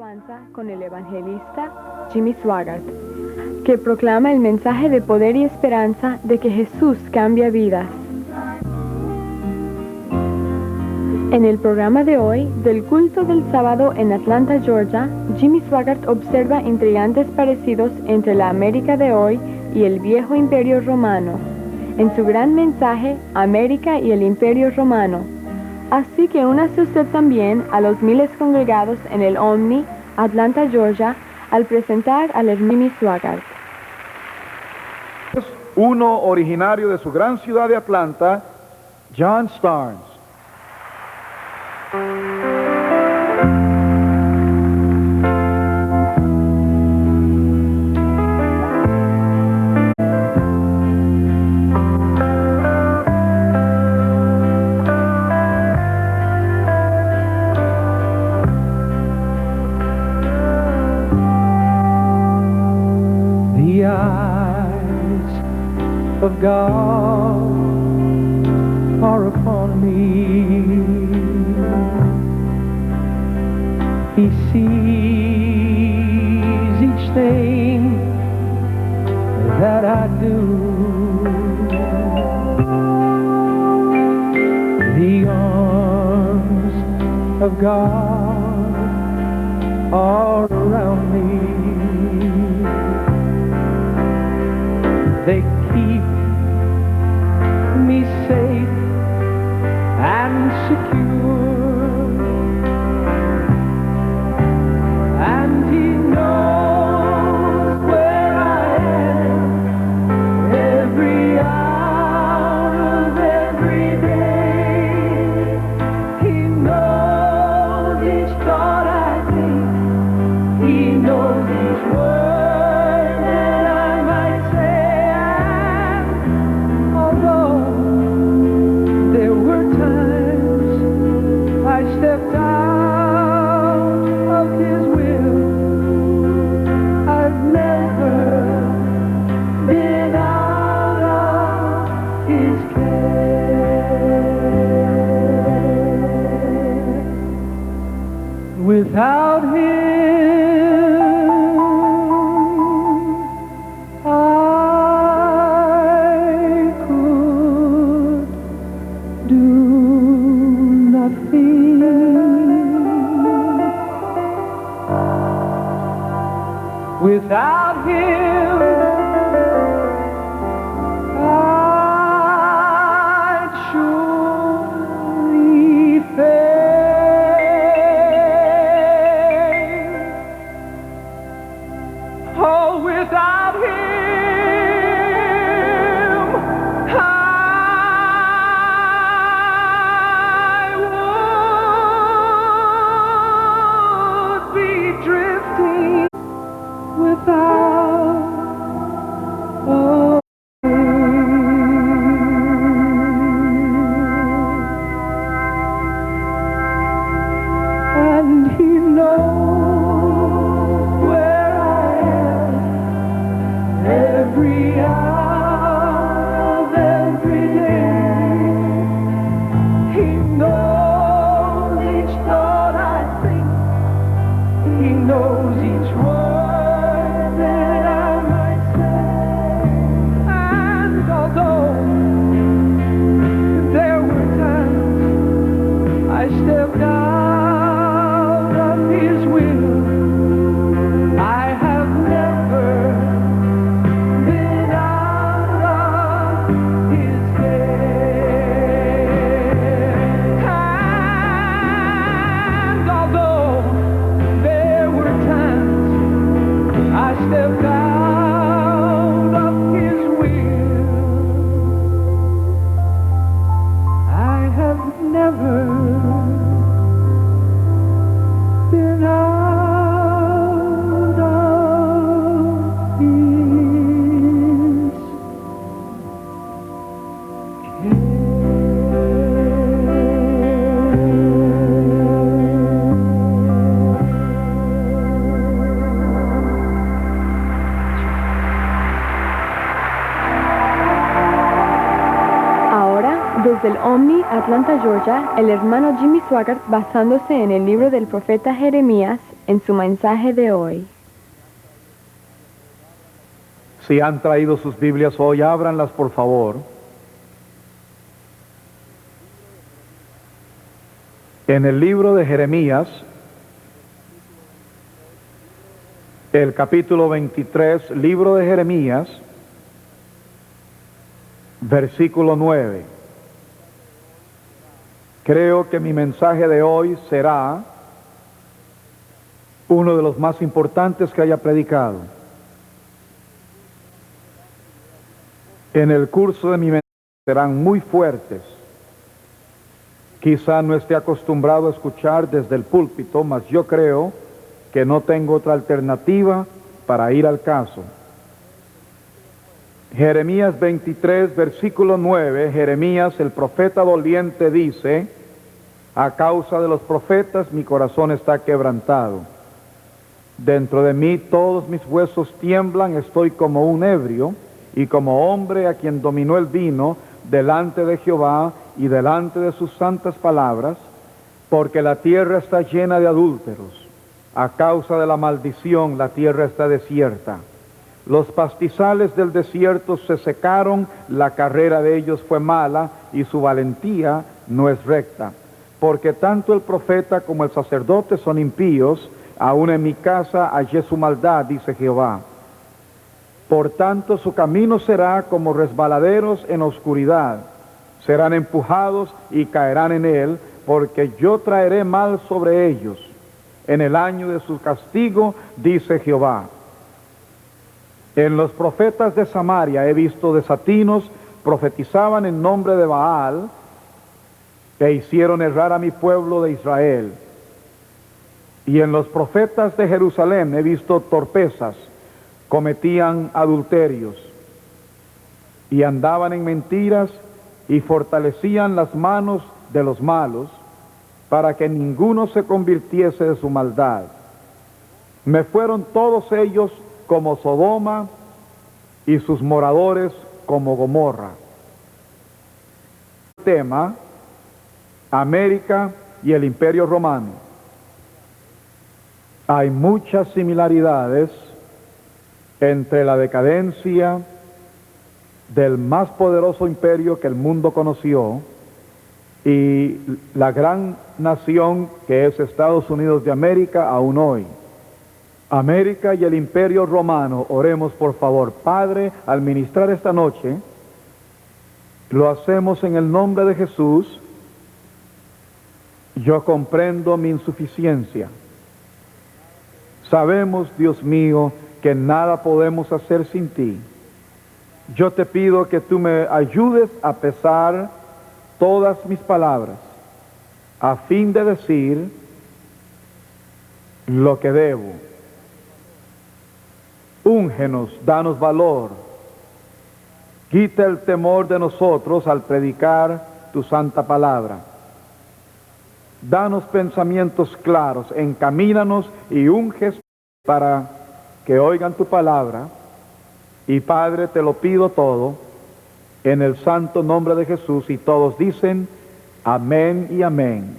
alabanza con el evangelista Jimmy Swaggart, que proclama el mensaje de poder y esperanza de que Jesús cambia vidas. En el programa de hoy, del culto del sábado en Atlanta, Georgia, Jimmy Swaggart observa intrigantes parecidos entre la América de hoy y el viejo imperio romano, en su gran mensaje, América y el Imperio Romano. Así que únase usted también a los miles congregados en el Omni, Atlanta, Georgia, al presentar al Jimmy Swaggart. Uno originario de su gran ciudad de Atlanta, John Starnes. The eyes of God are upon me. He sees each thing that I do. The arms of God are around me. They keep me safe and secure, and He knows where I am every hour of every day. He knows each thought I think. He knows each word that I might say. Stepped out of His will, I've never been out of His care. Without Him, I could do nothing. Without Him, I'd surely fail. Oh, without Him, I would be drifting without a and He knows where I am every hour of every day. He knows each thought I think. He knows each word that I might say. And although there were times I stepped out of His will, I have never been out of His care. And although there were times I stepped out of His will, I have never been out of His Desde el Omni, Atlanta, Georgia, el hermano Jimmy Swaggart, basándose en el libro del profeta Jeremías, en su mensaje de hoy. Si han traído sus Biblias hoy, ábranlas por favor. En el libro de Jeremías, el capítulo 23, libro de Jeremías, versículo 9. Creo que mi mensaje de hoy será uno de los más importantes que haya predicado. En el curso de mi mensaje serán muy fuertes. Quizá no esté acostumbrado a escuchar desde el púlpito, mas yo creo que no tengo otra alternativa para ir al caso. Jeremías 23, versículo 9, Jeremías el profeta doliente dice: a causa de los profetas mi corazón está quebrantado. Dentro de mí todos mis huesos tiemblan, estoy como un ebrio, y como hombre a quien dominó el vino, delante de Jehová y delante de sus santas palabras, porque la tierra está llena de adúlteros. A causa de la maldición la tierra está desierta. Los pastizales del desierto se secaron, la carrera de ellos fue mala y su valentía no es recta. Porque tanto el profeta como el sacerdote son impíos, aun en mi casa hallé su maldad, dice Jehová. Por tanto su camino será como resbaladeros en oscuridad, serán empujados y caerán en él, porque yo traeré mal sobre ellos. En el año de su castigo, dice Jehová. En los profetas de Samaria he visto desatinos, profetizaban en nombre de Baal, e hicieron errar a mi pueblo de Israel. Y en los profetas de Jerusalén he visto torpezas, cometían adulterios, y andaban en mentiras, y fortalecían las manos de los malos, para que ninguno se convirtiese de su maldad. Me fueron todos ellos como Sodoma, y sus moradores como Gomorra. Tema: América y el Imperio Romano. Hay muchas similaridades entre la decadencia del más poderoso imperio que el mundo conoció y la gran nación que es Estados Unidos de América aún hoy. América y el Imperio Romano. Oremos por favor. Padre, al ministrar esta noche, lo hacemos en el nombre de Jesús. Yo comprendo mi insuficiencia. Sabemos, Dios mío, que nada podemos hacer sin ti. Yo te pido que tú me ayudes a pesar todas mis palabras, a fin de decir lo que debo. Úngenos, danos valor. Quita el temor de nosotros al predicar tu santa palabra. Danos pensamientos claros, encamínanos y unges para que oigan tu palabra. Y Padre, te lo pido todo en el santo nombre de Jesús, y todos dicen amén y amén.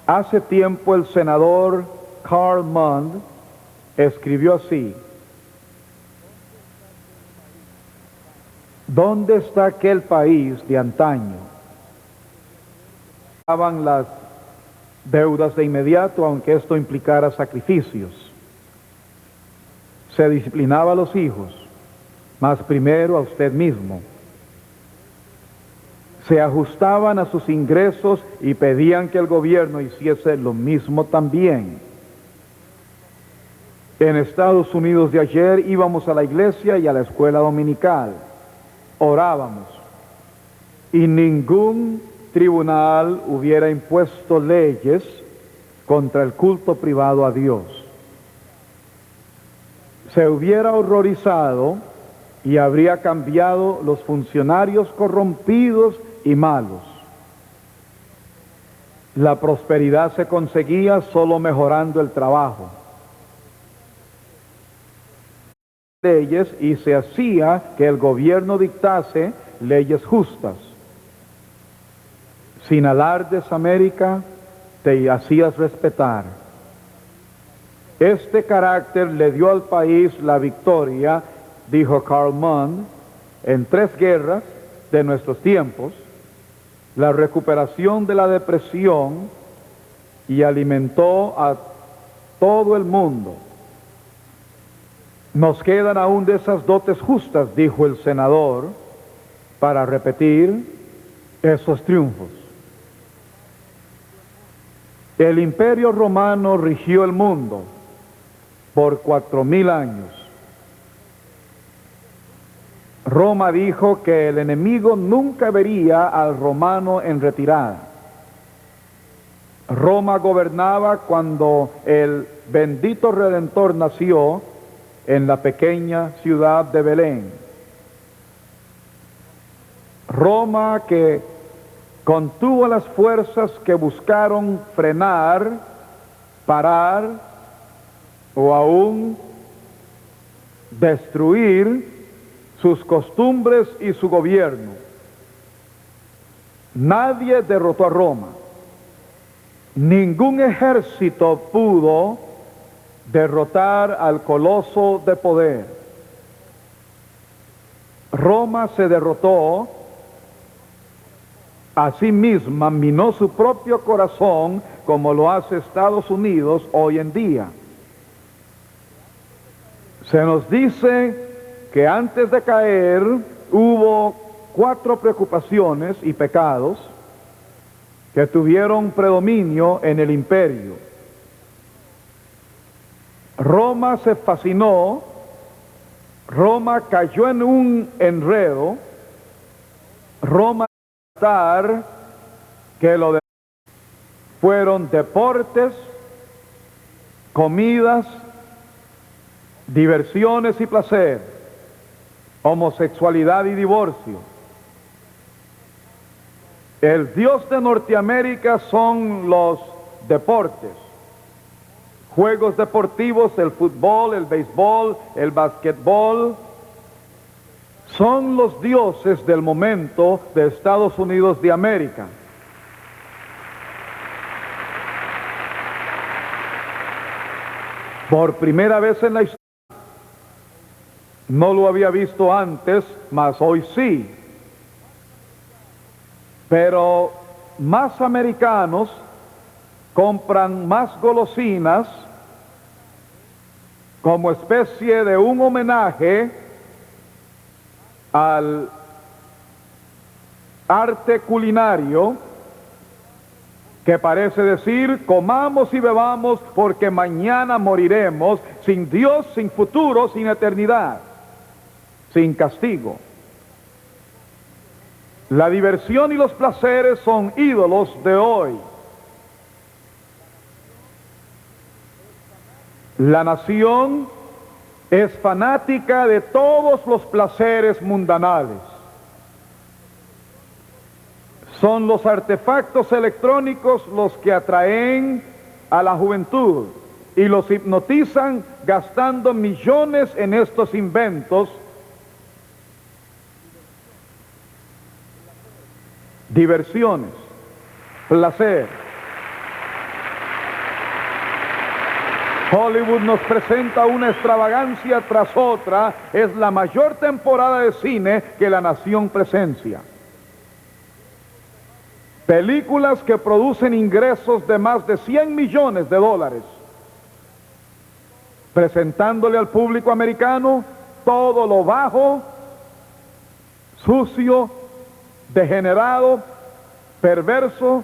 Hace tiempo el senador Karl Mundt escribió así: ¿dónde está aquel país de antaño? Pagaban las deudas de inmediato, aunque esto implicara sacrificios. Se disciplinaba a los hijos, mas primero a usted mismo. Se ajustaban a sus ingresos y pedían que el gobierno hiciese lo mismo también. En Estados Unidos de ayer íbamos a la iglesia y a la escuela dominical. Orábamos. Y ningún tribunal hubiera impuesto leyes contra el culto privado a Dios. Se hubiera horrorizado y habría cambiado los funcionarios corrompidos y malos. La prosperidad se conseguía solo mejorando el trabajo. Leyes, y se hacía que el gobierno dictase leyes justas. Sin alardes, América, te hacías respetar. Este carácter le dio al país la victoria, dijo Karl Mann, en 3 guerras de nuestros tiempos, la recuperación de la depresión, y alimentó a todo el mundo. Nos quedan aún de esas dotes justas, dijo el senador, para repetir esos triunfos. El Imperio Romano rigió el mundo por 4000 años. Roma dijo que el enemigo nunca vería al romano en retirada. Roma gobernaba cuando el bendito Redentor nació en la pequeña ciudad de Belén. Roma que contuvo las fuerzas que buscaron frenar, parar o aún destruir sus costumbres y su gobierno. Nadie derrotó a Roma. Ningún ejército pudo derrotar al coloso de poder. Roma se derrotó a sí misma, minó su propio corazón, como lo hace Estados Unidos hoy en día. Se nos dice que antes de caer hubo 4 preocupaciones y pecados que tuvieron predominio en el imperio. Roma se fascinó, Roma cayó en un enredo, Roma que lo de fueron deportes, comidas, diversiones y placer, homosexualidad y divorcio. El Dios de Norteamérica son los deportes, juegos deportivos, el fútbol, el béisbol, el basquetbol. Son los dioses del momento de Estados Unidos de América. Por primera vez en la historia, no lo había visto antes, mas hoy sí. Pero más americanos compran más golosinas como especie de un homenaje al arte culinario, que parece decir: comamos y bebamos porque mañana moriremos, sin Dios, sin futuro, sin eternidad, sin castigo. La diversión y los placeres son ídolos de hoy. La nación es fanática de todos los placeres mundanales. Son los artefactos electrónicos los que atraen a la juventud y los hipnotizan gastando millones en estos inventos. Diversiones, placer. Hollywood nos presenta una extravagancia tras otra. Es la mayor temporada de cine que la nación presencia. Películas que producen ingresos de más de 100 millones de dólares, presentándole al público americano todo lo bajo, sucio, degenerado, perverso,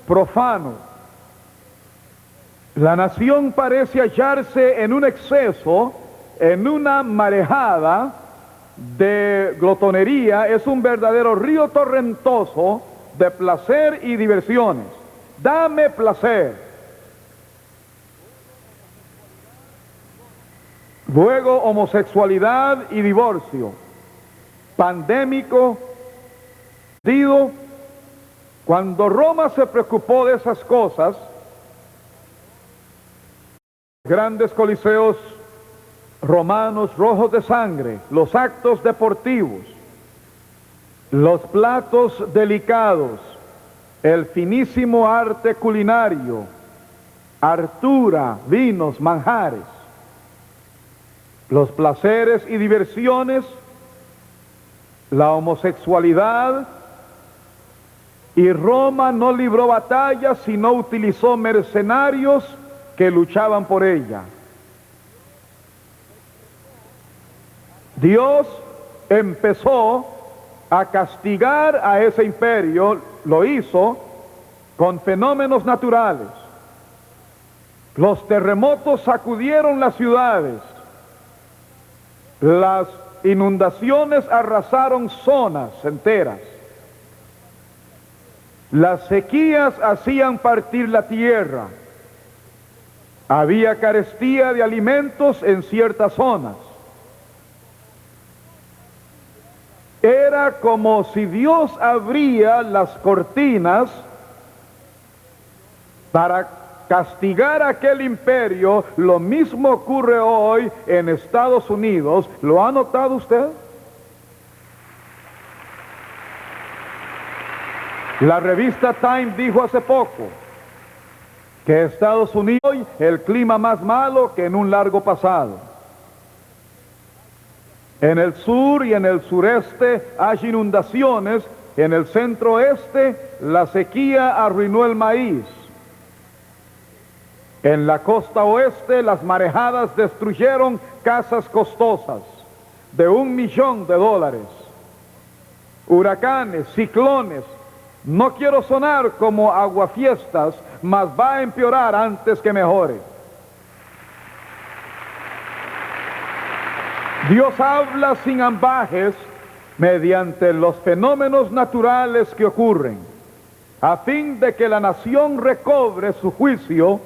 profano. La nación parece hallarse en un exceso, en una marejada de glotonería. Es un verdadero río torrentoso de placer y diversiones. Dame placer. Luego homosexualidad y divorcio. Pandémico. Cuando Roma se preocupó de esas cosas, grandes coliseos romanos rojos de sangre, los actos deportivos, los platos delicados, el finísimo arte culinario, hartura, vinos, manjares, los placeres y diversiones, la homosexualidad, y Roma no libró batallas, sino utilizó mercenarios que luchaban por ella. Dios empezó a castigar a ese imperio, lo hizo con fenómenos naturales. Los terremotos sacudieron las ciudades, las inundaciones arrasaron zonas enteras, las sequías hacían partir la tierra, había carestía de alimentos en ciertas zonas. Era como si Dios abría las cortinas para castigar a aquel imperio. Lo mismo ocurre hoy en Estados Unidos. ¿Lo ha notado usted? La revista Time dijo hace poco que Estados Unidos hoy el clima más malo que en un largo pasado. En el sur y en el sureste hay inundaciones, en el centro oeste la sequía arruinó el maíz. En la costa oeste las marejadas destruyeron casas costosas de $1 millón. Huracanes, ciclones. No quiero sonar como aguafiestas, mas va a empeorar antes que mejore. Dios habla sin ambajes mediante los fenómenos naturales que ocurren, a fin de que la nación recobre su juicio.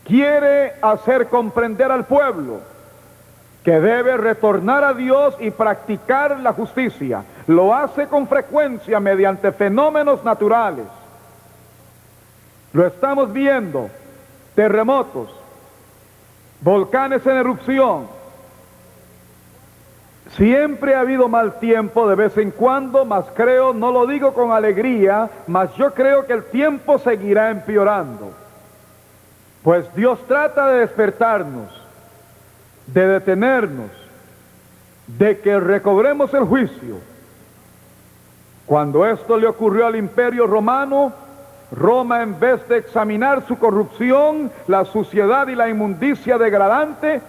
Quiere hacer comprender al pueblo que debe retornar a Dios y practicar la justicia. Lo hace con frecuencia mediante fenómenos naturales. Lo estamos viendo: terremotos, volcanes en erupción. Siempre ha habido mal tiempo de vez en cuando, mas creo, no lo digo con alegría, mas yo creo que el tiempo seguirá empeorando. Pues Dios trata de despertarnos, de detenernos, de que recobremos el juicio. Cuando esto le ocurrió al Imperio Romano, Roma, en vez de examinar su corrupción, la suciedad y la inmundicia degradante,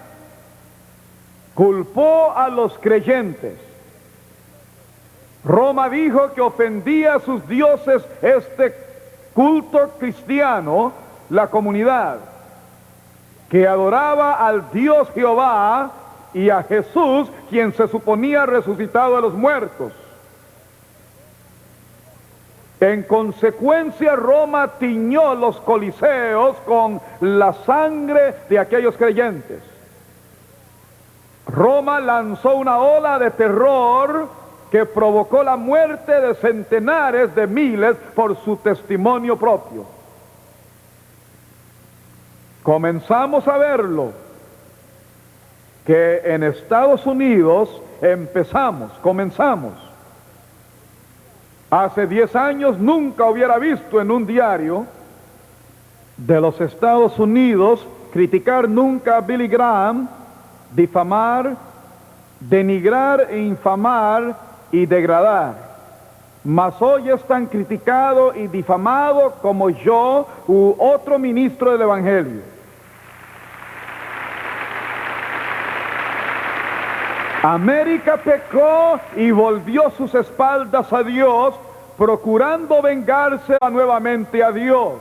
culpó a los creyentes. Roma dijo que ofendía a sus dioses este culto cristiano, la comunidad, que adoraba al Dios Jehová y a Jesús, quien se suponía resucitado de los muertos. En consecuencia, Roma tiñó los coliseos con la sangre de aquellos creyentes. Roma lanzó una ola de terror que provocó la muerte de centenares de miles por su testimonio propio. Comenzamos a verlo, que en Estados Unidos comenzamos. Hace 10 años nunca hubiera visto en un diario de los Estados Unidos criticar nunca a Billy Graham, difamar, denigrar e infamar y degradar. Mas hoy es tan criticado y difamado como yo u otro ministro del Evangelio. América pecó y volvió sus espaldas a Dios, procurando vengarse nuevamente a Dios.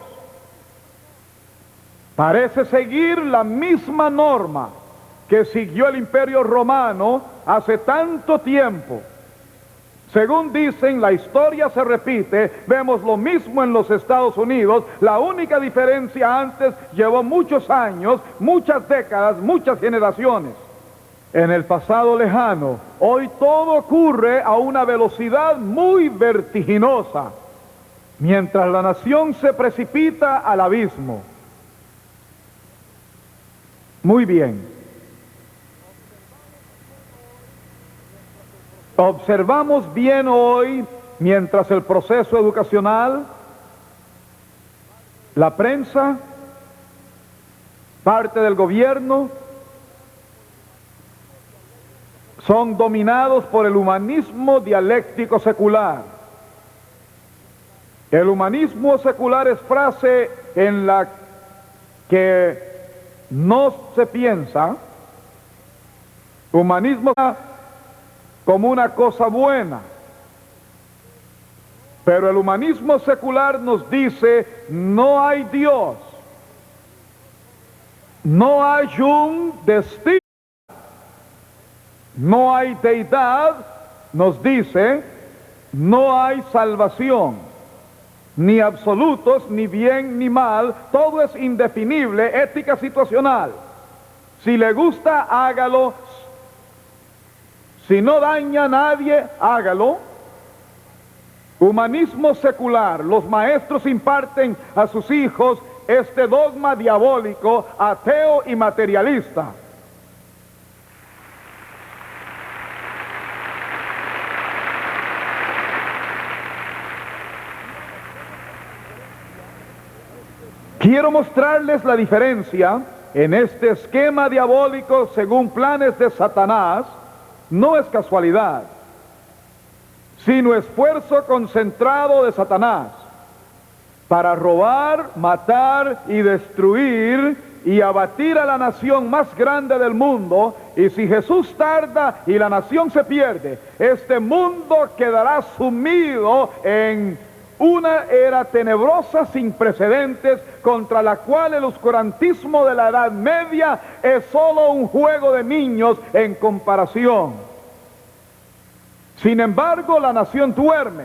Parece seguir la misma norma que siguió el Imperio Romano hace tanto tiempo. Según dicen, la historia se repite. Vemos lo mismo en los Estados Unidos. La única diferencia: antes llevó muchos años, muchas décadas, muchas generaciones. En el pasado lejano, hoy todo ocurre a una velocidad muy vertiginosa, mientras la nación se precipita al abismo. Muy bien. Observamos bien hoy mientras el proceso educacional, la prensa, parte del gobierno, son dominados por el humanismo dialéctico secular. El humanismo secular es frase en la que no se piensa, humanismo como una cosa buena, pero el humanismo secular nos dice, no hay Dios, no hay un destino, no hay deidad, nos dice, no hay salvación, ni absolutos, ni bien, ni mal, todo es indefinible, ética situacional. Si le gusta, hágalo. Si no daña a nadie, hágalo. Humanismo secular, los maestros imparten a sus hijos este dogma diabólico, ateo y materialista. Quiero mostrarles la diferencia en este esquema diabólico según planes de Satanás. No es casualidad, sino esfuerzo concentrado de Satanás para robar, matar y destruir y abatir a la nación más grande del mundo. Y si Jesús tarda y la nación se pierde, este mundo quedará sumido en una era tenebrosa sin precedentes, contra la cual el oscurantismo de la Edad Media es solo un juego de niños en comparación. Sin embargo, la nación duerme,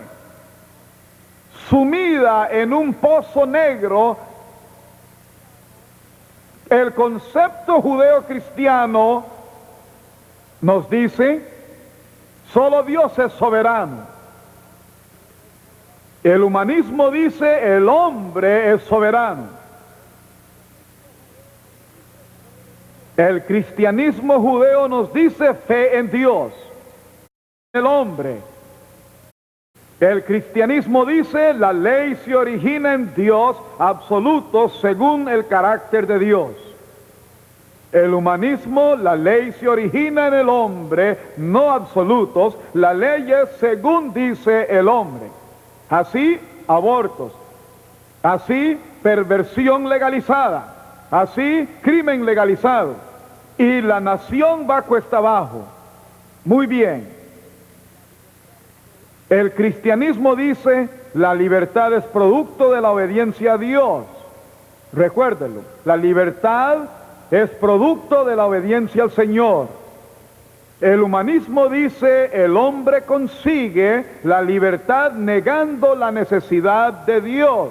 sumida en un pozo negro. El concepto judeo-cristiano nos dice, solo Dios es soberano. El humanismo dice, el hombre es soberano. El cristianismo judeo nos dice, fe en Dios, el hombre. El cristianismo dice, la ley se origina en Dios absoluto según el carácter de Dios. El humanismo, la ley se origina en el hombre, no absolutos, la ley es según dice el hombre. Así, abortos, así, perversión legalizada, así, crimen legalizado, y la nación va cuesta abajo. Muy bien. El cristianismo dice, la libertad es producto de la obediencia a Dios. Recuérdenlo, la libertad es producto de la obediencia al Señor. El humanismo dice, el hombre consigue la libertad negando la necesidad de Dios.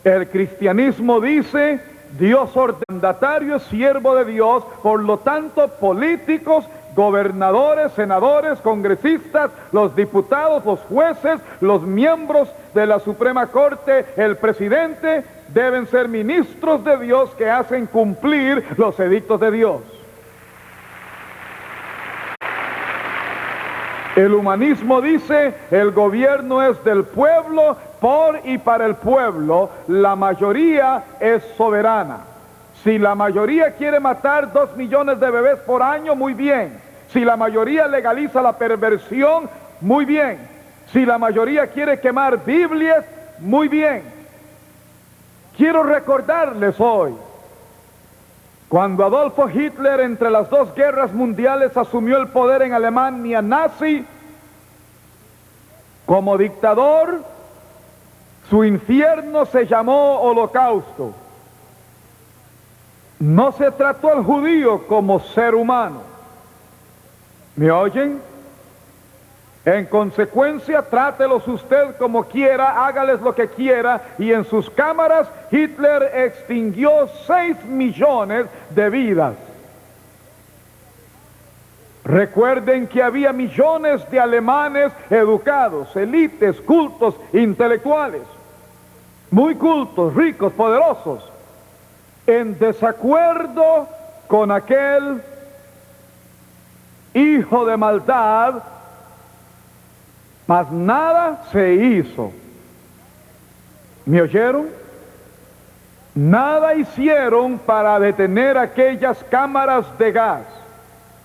El cristianismo dice, Dios ordinatario es siervo de Dios, por lo tanto políticos, gobernadores, senadores, congresistas, los diputados, los jueces, los miembros de la Suprema Corte, el presidente, deben ser ministros de Dios que hacen cumplir los edictos de Dios. El humanismo dice, el gobierno es del pueblo, por y para el pueblo, la mayoría es soberana. Si la mayoría quiere matar 2 millones de bebés por año, muy bien. Si la mayoría legaliza la perversión, muy bien. Si la mayoría quiere quemar Biblias, muy bien. Quiero recordarles hoy, cuando Adolfo Hitler entre las 2 guerras mundiales asumió el poder en Alemania nazi, como dictador, su infierno se llamó Holocausto. No se trató al judío como ser humano. ¿Me oyen? En consecuencia, trátelos usted como quiera, hágales lo que quiera, y en sus cámaras Hitler extinguió 6 millones de vidas. Recuerden que había millones de alemanes educados, élites, cultos, intelectuales, muy cultos, ricos, poderosos, en desacuerdo con aquel hijo de maldad mas nada se hizo. ¿Me oyeron? Nada hicieron para detener aquellas cámaras de gas,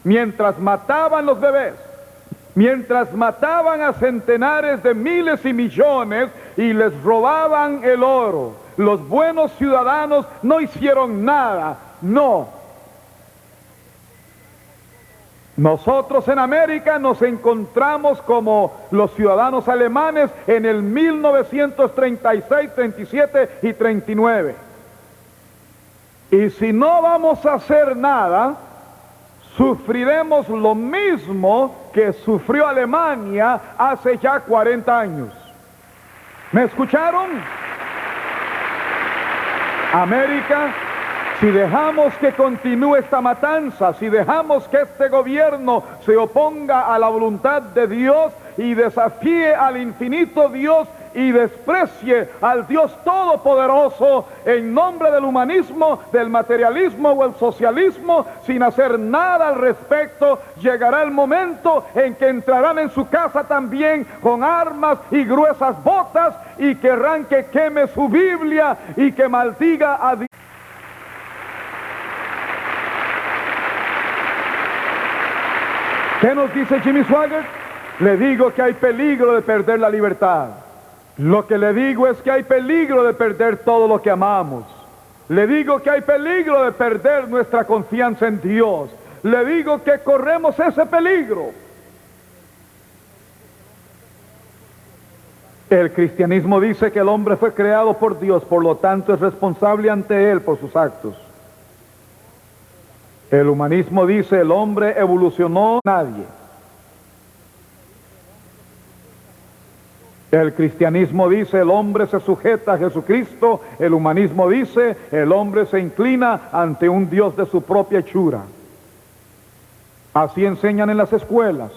mientras mataban los bebés, mientras mataban a centenares de miles y millones y les robaban el oro. Los buenos ciudadanos no hicieron nada, no. Nosotros en América nos encontramos como los ciudadanos alemanes en el 1936, 37 y 39. Y si no vamos a hacer nada, sufriremos lo mismo que sufrió Alemania hace ya 40 años. ¿Me escucharon? América, si dejamos que continúe esta matanza, si dejamos que este gobierno se oponga a la voluntad de Dios y desafíe al infinito Dios y desprecie al Dios todopoderoso en nombre del humanismo, del materialismo o el socialismo, sin hacer nada al respecto, llegará el momento en que entrarán en su casa también con armas y gruesas botas y querrán que queme su Biblia y que maldiga a Dios. ¿Qué nos dice Jimmy Swaggart? Le digo que hay peligro de perder la libertad. Lo que le digo es que hay peligro de perder todo lo que amamos. Le digo que hay peligro de perder nuestra confianza en Dios. Le digo que corremos ese peligro. El cristianismo dice que el hombre fue creado por Dios, por lo tanto es responsable ante Él por sus actos. El humanismo dice el hombre evolucionó, nadie. El cristianismo dice el hombre se sujeta a Jesucristo. El humanismo dice el hombre se inclina ante un Dios de su propia hechura. Así enseñan en las escuelas.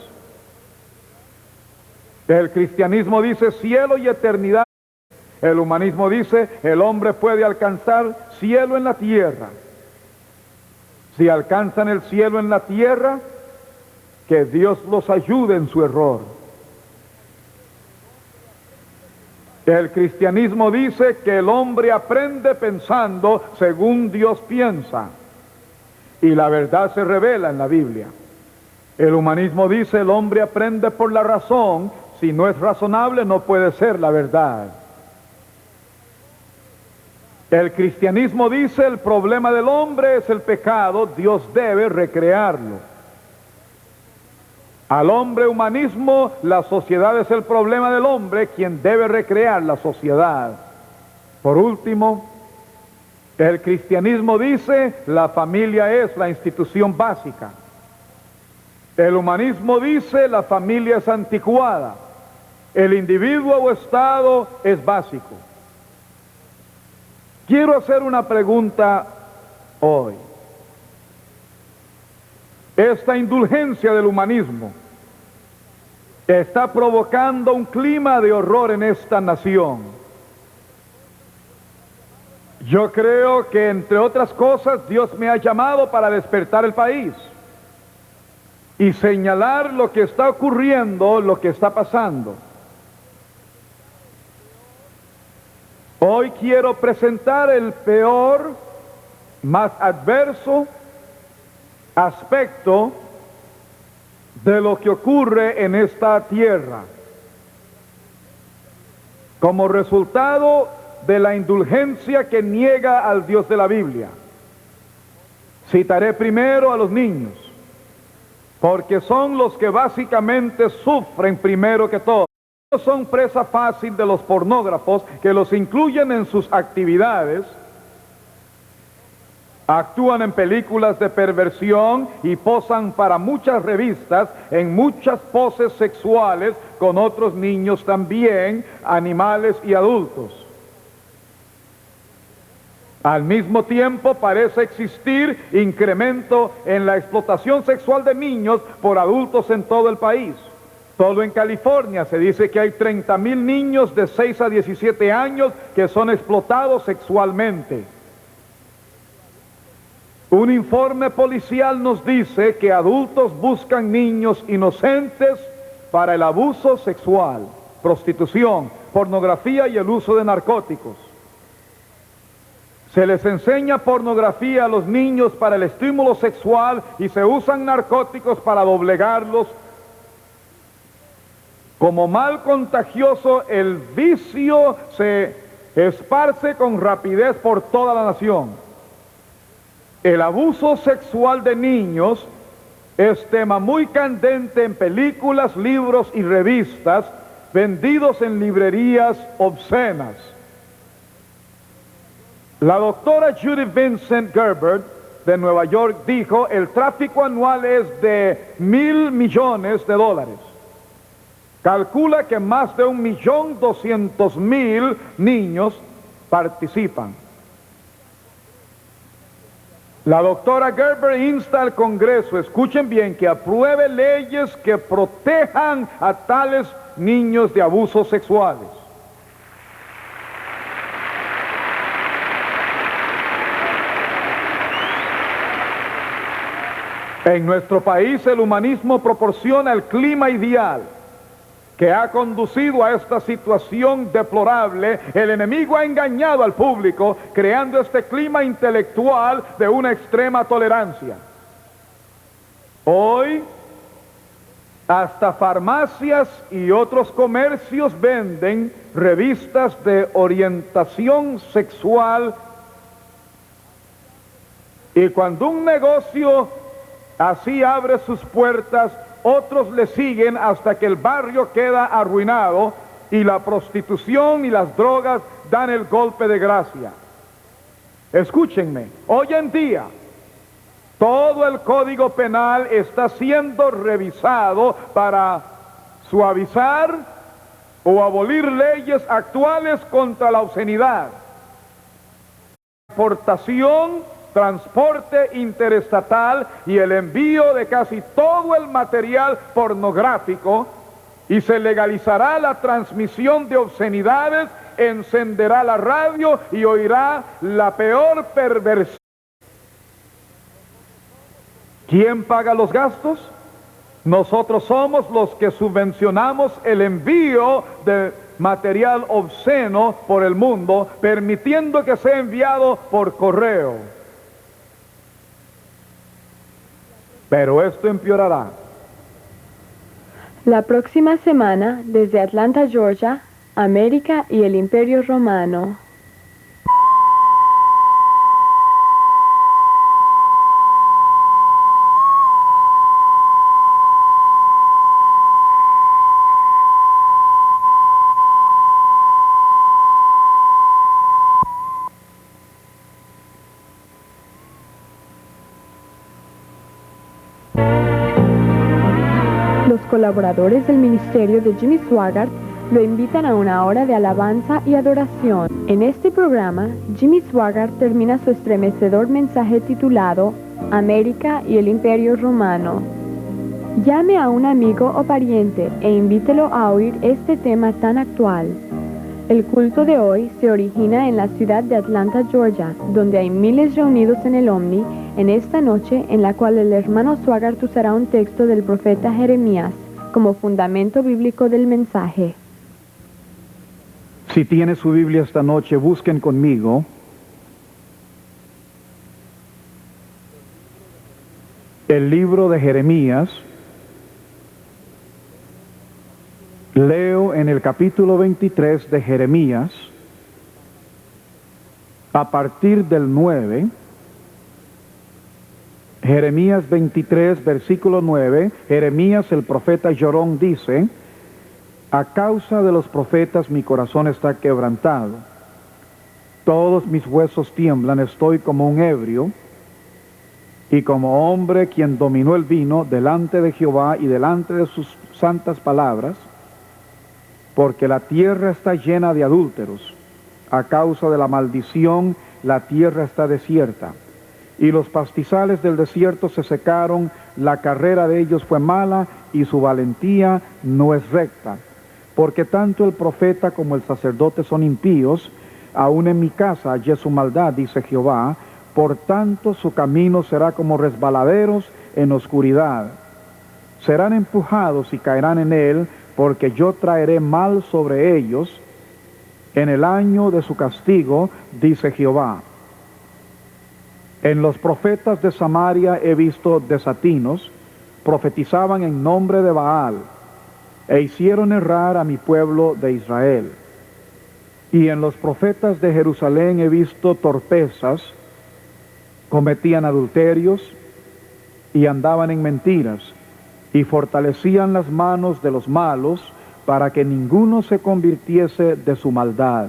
El cristianismo dice cielo y eternidad. El humanismo dice el hombre puede alcanzar cielo en la tierra. Si alcanzan el cielo en la tierra, que Dios los ayude en su error. El cristianismo dice que el hombre aprende pensando según Dios piensa, y la verdad se revela en la Biblia. El humanismo dice el hombre aprende por la razón, si no es razonable no puede ser la verdad. El cristianismo dice el problema del hombre es el pecado, Dios debe recrearlo. Al hombre humanismo, la sociedad es el problema del hombre, quien debe recrear la sociedad. Por último, el cristianismo dice la familia es la institución básica. El humanismo dice la familia es anticuada. El individuo o estado es básico. Quiero hacer una pregunta hoy. Esta indulgencia del humanismo está provocando un clima de horror en esta nación. Yo creo que, entre otras cosas, Dios me ha llamado para despertar el país y señalar lo que está ocurriendo, lo que está pasando. Hoy quiero presentar el peor, más adverso aspecto de lo que ocurre en esta tierra, como resultado de la indulgencia que niega al Dios de la Biblia. Citaré primero a los niños, porque son los que básicamente sufren primero que todo. Son presa fácil de los pornógrafos que los incluyen en sus actividades. Actúan en películas de perversión y posan para muchas revistas en muchas poses sexuales con otros niños también, animales y adultos. Al mismo tiempo parece existir incremento en la explotación sexual de niños por adultos en todo el país. Solo en California se dice que hay 30,000 niños de 6 a 17 años que son explotados sexualmente. Un informe policial nos dice que adultos buscan niños inocentes para el abuso sexual, prostitución, pornografía y el uso de narcóticos. Se les enseña pornografía a los niños para el estímulo sexual y se usan narcóticos para doblegarlos. Como mal contagioso, el vicio se esparce con rapidez por toda la nación. El abuso sexual de niños es tema muy candente en películas, libros y revistas vendidos en librerías obscenas. La doctora Judy Vincent Gerber de Nueva York dijo: el tráfico anual es de $1.000 millones. Calcula que más de 1.200.000 niños participan. La doctora Gerber insta al Congreso, escuchen bien, que apruebe leyes que protejan a tales niños de abusos sexuales. En nuestro país el humanismo proporciona el clima ideal que ha conducido a esta situación deplorable. El enemigo ha engañado al público, creando este clima intelectual de una extrema tolerancia. Hoy, hasta farmacias y otros comercios venden revistas de orientación sexual, y cuando un negocio así abre sus puertas, otros le siguen hasta que el barrio queda arruinado y la prostitución y las drogas dan el golpe de gracia. Escúchenme, hoy en día todo el Código Penal está siendo revisado para suavizar o abolir leyes actuales contra la obscenidad, importación, transporte interestatal y el envío de casi todo el material pornográfico, y se legalizará la transmisión de obscenidades, encenderá la radio y oirá la peor perversión. ¿Quién paga los gastos? Nosotros somos los que subvencionamos el envío de material obsceno por el mundo, permitiendo que sea enviado por correo. Pero esto empeorará. La próxima semana, desde Atlanta, Georgia, América y el Imperio Romano. Los colaboradores del ministerio de Jimmy Swaggart lo invitan a una hora de alabanza y adoración. En este programa, Jimmy Swaggart termina su estremecedor mensaje titulado América y el Imperio Romano. Llame a un amigo o pariente e invítelo a oír este tema tan actual. El culto de hoy se origina en la ciudad de Atlanta, Georgia, donde hay miles reunidos en el Omni en esta noche, en la cual el hermano Swaggart usará un texto del profeta Jeremías como fundamento bíblico del mensaje. Si tiene su Biblia esta noche, busquen conmigo el libro de Jeremías. Leo en el capítulo 23 de Jeremías, a partir del 9, Jeremías 23, versículo 9, Jeremías el profeta llorón dice: a causa de los profetas mi corazón está quebrantado, todos mis huesos tiemblan, estoy como un ebrio, y como hombre quien dominó el vino delante de Jehová y delante de sus santas palabras, porque la tierra está llena de adúlteros. A causa de la maldición, la tierra está desierta, y los pastizales del desierto se secaron, la carrera de ellos fue mala, y su valentía no es recta. Porque tanto el profeta como el sacerdote son impíos, aun en mi casa hallé su maldad, dice Jehová, por tanto su camino será como resbaladeros en oscuridad. serán empujados y caerán en él, porque yo traeré mal sobre ellos en el año de su castigo, dice Jehová. En los profetas de Samaria he visto desatinos, profetizaban en nombre de Baal, e hicieron errar a mi pueblo de Israel. Y en los profetas de Jerusalén he visto torpezas, cometían adulterios y andaban en mentiras, y fortalecían las manos de los malos para que ninguno se convirtiese de su maldad.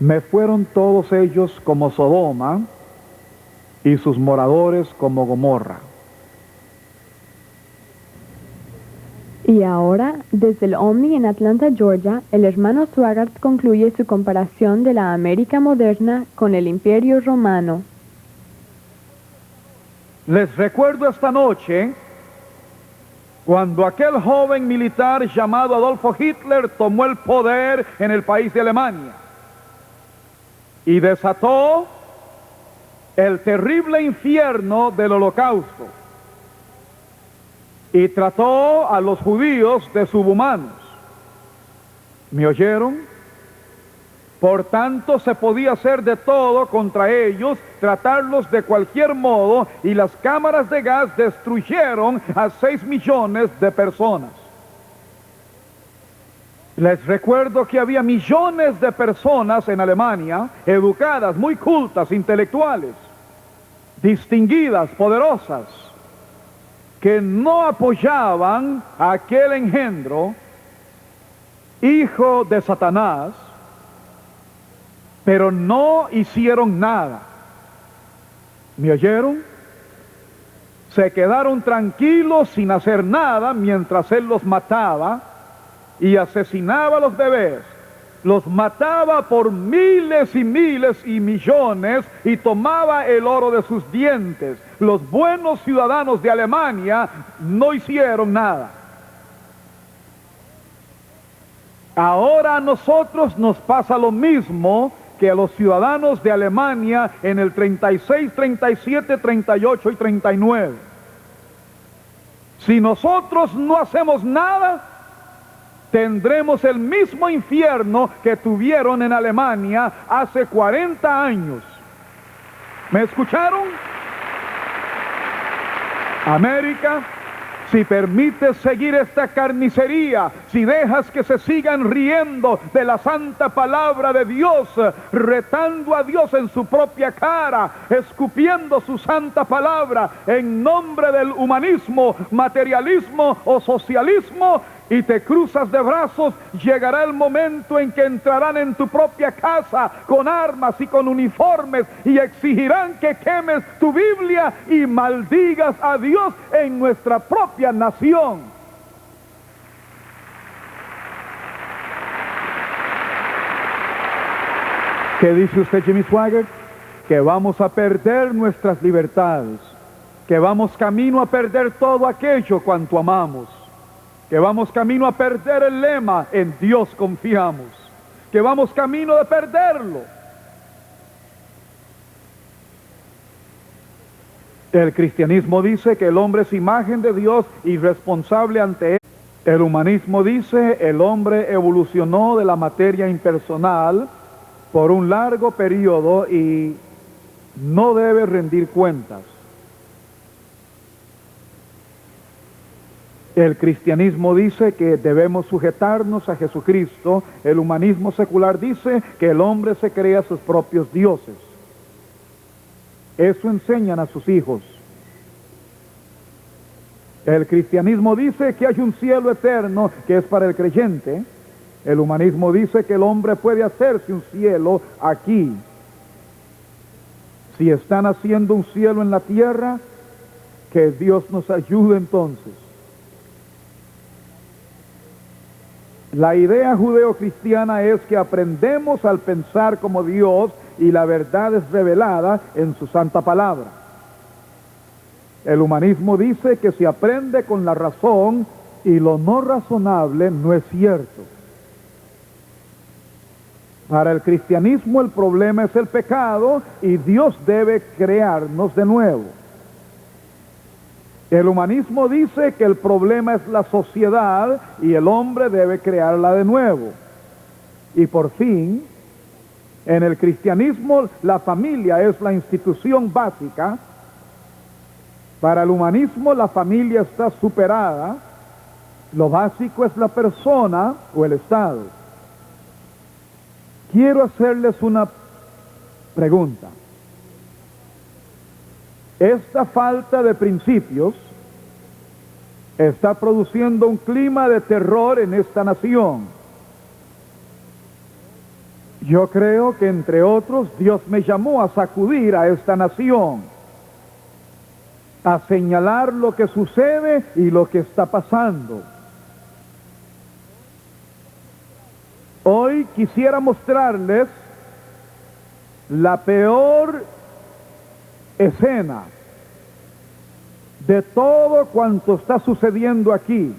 Me fueron todos ellos como Sodoma, y sus moradores como Gomorra. Y ahora, desde el Omni en Atlanta, Georgia, el hermano Swaggart concluye su comparación de la América moderna con el Imperio Romano. Les recuerdo esta noche cuando aquel joven militar llamado Adolfo Hitler tomó el poder en el país de Alemania y desató el terrible infierno del Holocausto y trató a los judíos de subhumanos. ¿Me oyeron? Por tanto, se podía hacer de todo contra ellos, tratarlos de cualquier modo, y las cámaras de gas destruyeron a 6 millones de personas. Les recuerdo que había millones de personas en Alemania, educadas, muy cultas, intelectuales, distinguidas, poderosas, que no apoyaban a aquel engendro, hijo de Satanás, pero no hicieron nada. ¿Me oyeron? Se quedaron tranquilos sin hacer nada mientras él los mataba y asesinaba a los bebés. Los mataba por miles y miles y millones y tomaba el oro de sus dientes. Los buenos ciudadanos de Alemania no hicieron nada. Ahora a nosotros nos pasa lo mismo que a los ciudadanos de Alemania en el 36, 37, 38 y 39. Si nosotros no hacemos nada, tendremos el mismo infierno que tuvieron en Alemania hace 40 años. ¿Me escucharon? América, si permites seguir esta carnicería, si dejas que se sigan riendo de la santa palabra de Dios, retando a Dios en su propia cara, escupiendo su santa palabra en nombre del humanismo, materialismo o socialismo, y te cruzas de brazos, llegará el momento en que entrarán en tu propia casa con armas y con uniformes y exigirán que quemes tu Biblia y maldigas a Dios en nuestra propia nación. ¿Qué dice usted, Jimmy Swaggart? Que vamos a perder nuestras libertades, que vamos camino a perder todo aquello cuanto amamos, que vamos camino a perder el lema "en Dios confiamos", que vamos camino de perderlo. El cristianismo dice que el hombre es imagen de Dios y responsable ante él. El humanismo dice el hombre evolucionó de la materia impersonal por un largo periodo y no debe rendir cuentas. El cristianismo dice que debemos sujetarnos a Jesucristo. El humanismo secular dice que el hombre se crea sus propios dioses. Eso enseñan a sus hijos. El cristianismo dice que hay un cielo eterno que es para el creyente. El humanismo dice que el hombre puede hacerse un cielo aquí. Si están haciendo un cielo en la tierra, que Dios nos ayude entonces. La idea judeo-cristiana es que aprendemos al pensar como Dios y la verdad es revelada en su santa palabra. El humanismo dice que se aprende con la razón y lo no razonable no es cierto. Para el cristianismo el problema es el pecado y Dios debe crearnos de nuevo. El humanismo dice que el problema es la sociedad y el hombre debe crearla de nuevo. Y por fin, en el cristianismo, la familia es la institución básica. Para el humanismo, la familia está superada. Lo básico es la persona o el Estado. Quiero hacerles una pregunta. Esta falta de principios está produciendo un clima de terror en esta nación. Yo creo que, entre otros, Dios me llamó a sacudir a esta nación, a señalar lo que sucede y lo que está pasando. Hoy quisiera mostrarles la peor escena de todo cuanto está sucediendo aquí.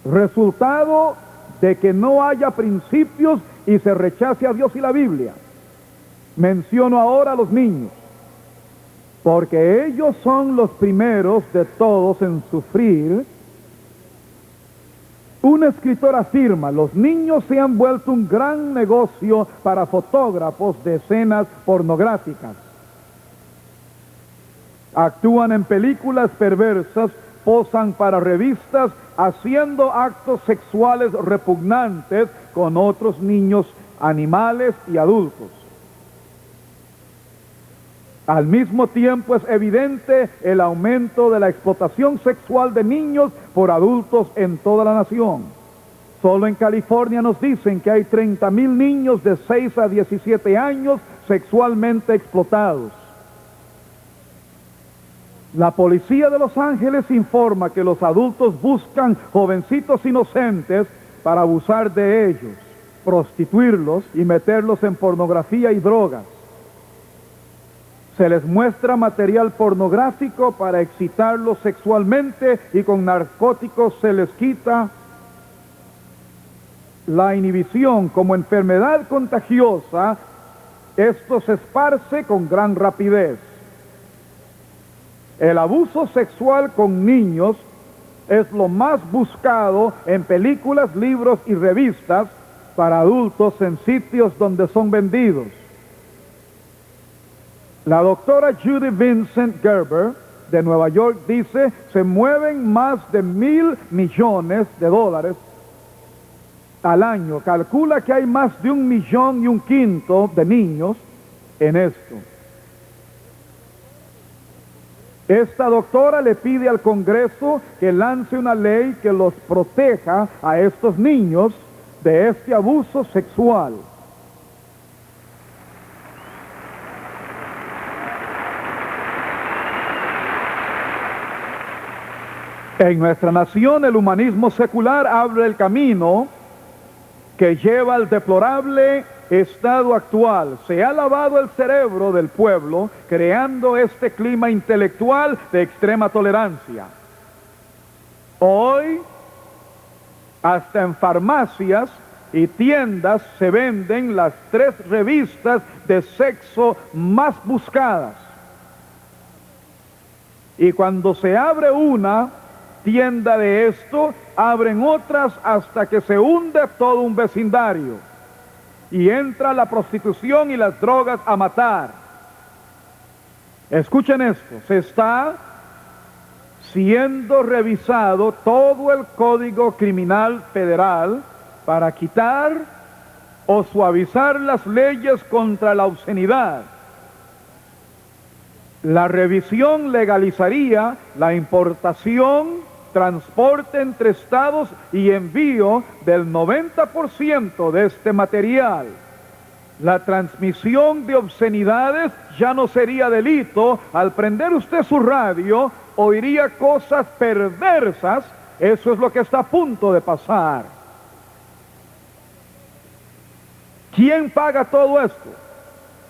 Resultado de que no haya principios y se rechace a Dios y la Biblia. Menciono ahora a los niños, porque ellos son los primeros de todos en sufrir. Un escritor afirma: los niños se han vuelto un gran negocio para fotógrafos de escenas pornográficas. Actúan en películas perversas, posan para revistas, haciendo actos sexuales repugnantes con otros niños, animales y adultos. Al mismo tiempo es evidente el aumento de la explotación sexual de niños por adultos en toda la nación. Solo en California nos dicen que hay 30,000 niños de 6 a 17 años sexualmente explotados. La policía de Los Ángeles informa que los adultos buscan jovencitos inocentes para abusar de ellos, prostituirlos y meterlos en pornografía y drogas. Se les muestra material pornográfico para excitarlos sexualmente y con narcóticos se les quita la inhibición. Como enfermedad contagiosa, esto se esparce con gran rapidez. El abuso sexual con niños es lo más buscado en películas, libros y revistas para adultos en sitios donde son vendidos. La doctora Judy Vincent Gerber de Nueva York dice: se mueven más de $1,000 millones al año. Calcula que hay más de 1,5 millones de niños en esto. Esta doctora le pide al Congreso que lance una ley que los proteja a estos niños de este abuso sexual. En nuestra nación, el humanismo secular abre el camino que lleva al deplorable estado actual. Se ha lavado el cerebro del pueblo, creando este clima intelectual de extrema tolerancia. Hoy, hasta en farmacias y tiendas se venden las 3 revistas de sexo más buscadas. Y cuando se abre una tienda de esto, abren otras hasta que se hunde todo un vecindario y entra la prostitución y las drogas a matar. Escuchen esto: se está siendo revisado todo el Código Criminal Federal para quitar o suavizar las leyes contra la obscenidad. La revisión legalizaría la importación, transporte entre estados y envío del 90% de este material. La transmisión de obscenidades ya no sería delito. Al prender usted su radio, oiría cosas perversas. Eso es lo que está a punto de pasar. ¿Quién paga todo esto?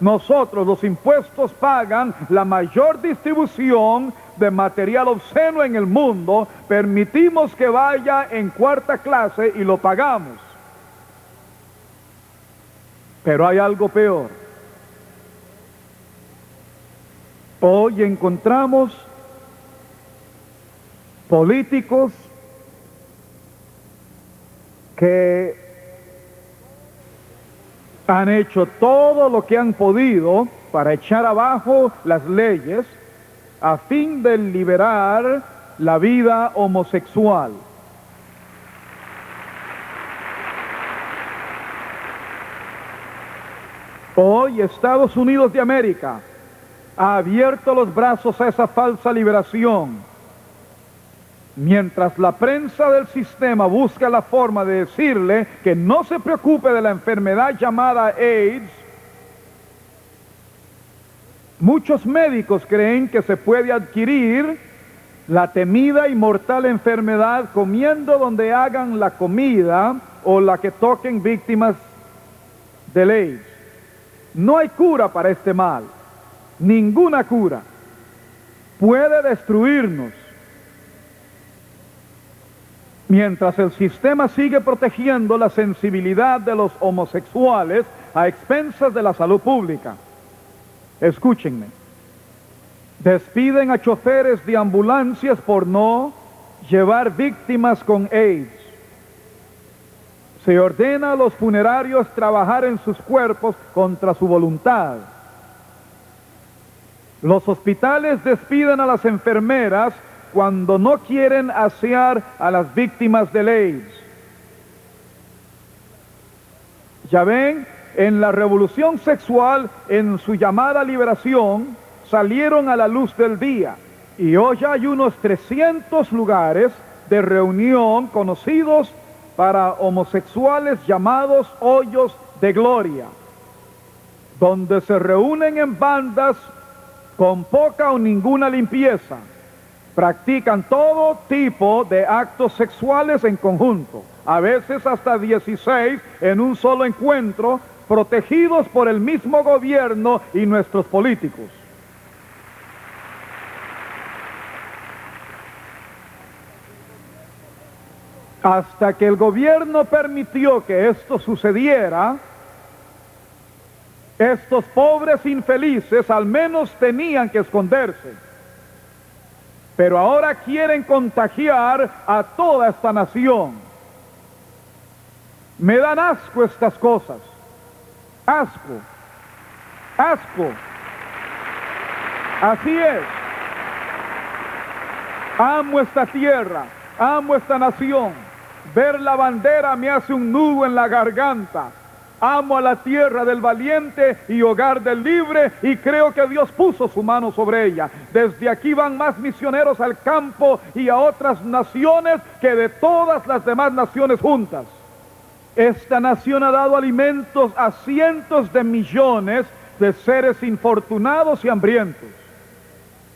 Nosotros, los impuestos, pagan la mayor distribución de material obsceno en el mundo. Permitimos que vaya en 4ª clase y lo pagamos. Pero hay algo peor. Hoy encontramos políticos que han hecho todo lo que han podido para echar abajo las leyes a fin de liberar la vida homosexual. Hoy Estados Unidos de América ha abierto los brazos a esa falsa liberación, mientras la prensa del sistema busca la forma de decirle que no se preocupe de la enfermedad llamada AIDS. Muchos médicos creen que se puede adquirir la temida y mortal enfermedad comiendo donde hagan la comida o la que toquen víctimas del AIDS. No hay cura para este mal, ninguna cura. Puede destruirnos. Mientras el sistema sigue protegiendo la sensibilidad de los homosexuales a expensas de la salud pública. Escúchenme. Despiden a choferes de ambulancias por no llevar víctimas con AIDS. Se ordena a los funerarios trabajar en sus cuerpos contra su voluntad. Los hospitales despiden a las enfermeras cuando no quieren asear a las víctimas del AIDS. Ya ven, en la revolución sexual, en su llamada liberación, salieron a la luz del día. Y hoy hay unos 300 lugares de reunión conocidos para homosexuales llamados hoyos de gloria, donde se reúnen en bandas con poca o ninguna limpieza. Practican todo tipo de actos sexuales en conjunto, a veces hasta 16 en un solo encuentro, protegidos por el mismo gobierno y nuestros políticos. Hasta que el gobierno permitió que esto sucediera, estos pobres infelices al menos tenían que esconderse. Pero ahora quieren contagiar a toda esta nación. Me dan asco estas cosas. Asco. Asco. Así es. Amo esta tierra. Amo esta nación. Ver la bandera me hace un nudo en la garganta. Amo a la tierra del valiente y hogar del libre, y creo que Dios puso su mano sobre ella. Desde aquí van más misioneros al campo y a otras naciones que de todas las demás naciones juntas. Esta nación ha dado alimentos a cientos de millones de seres infortunados y hambrientos.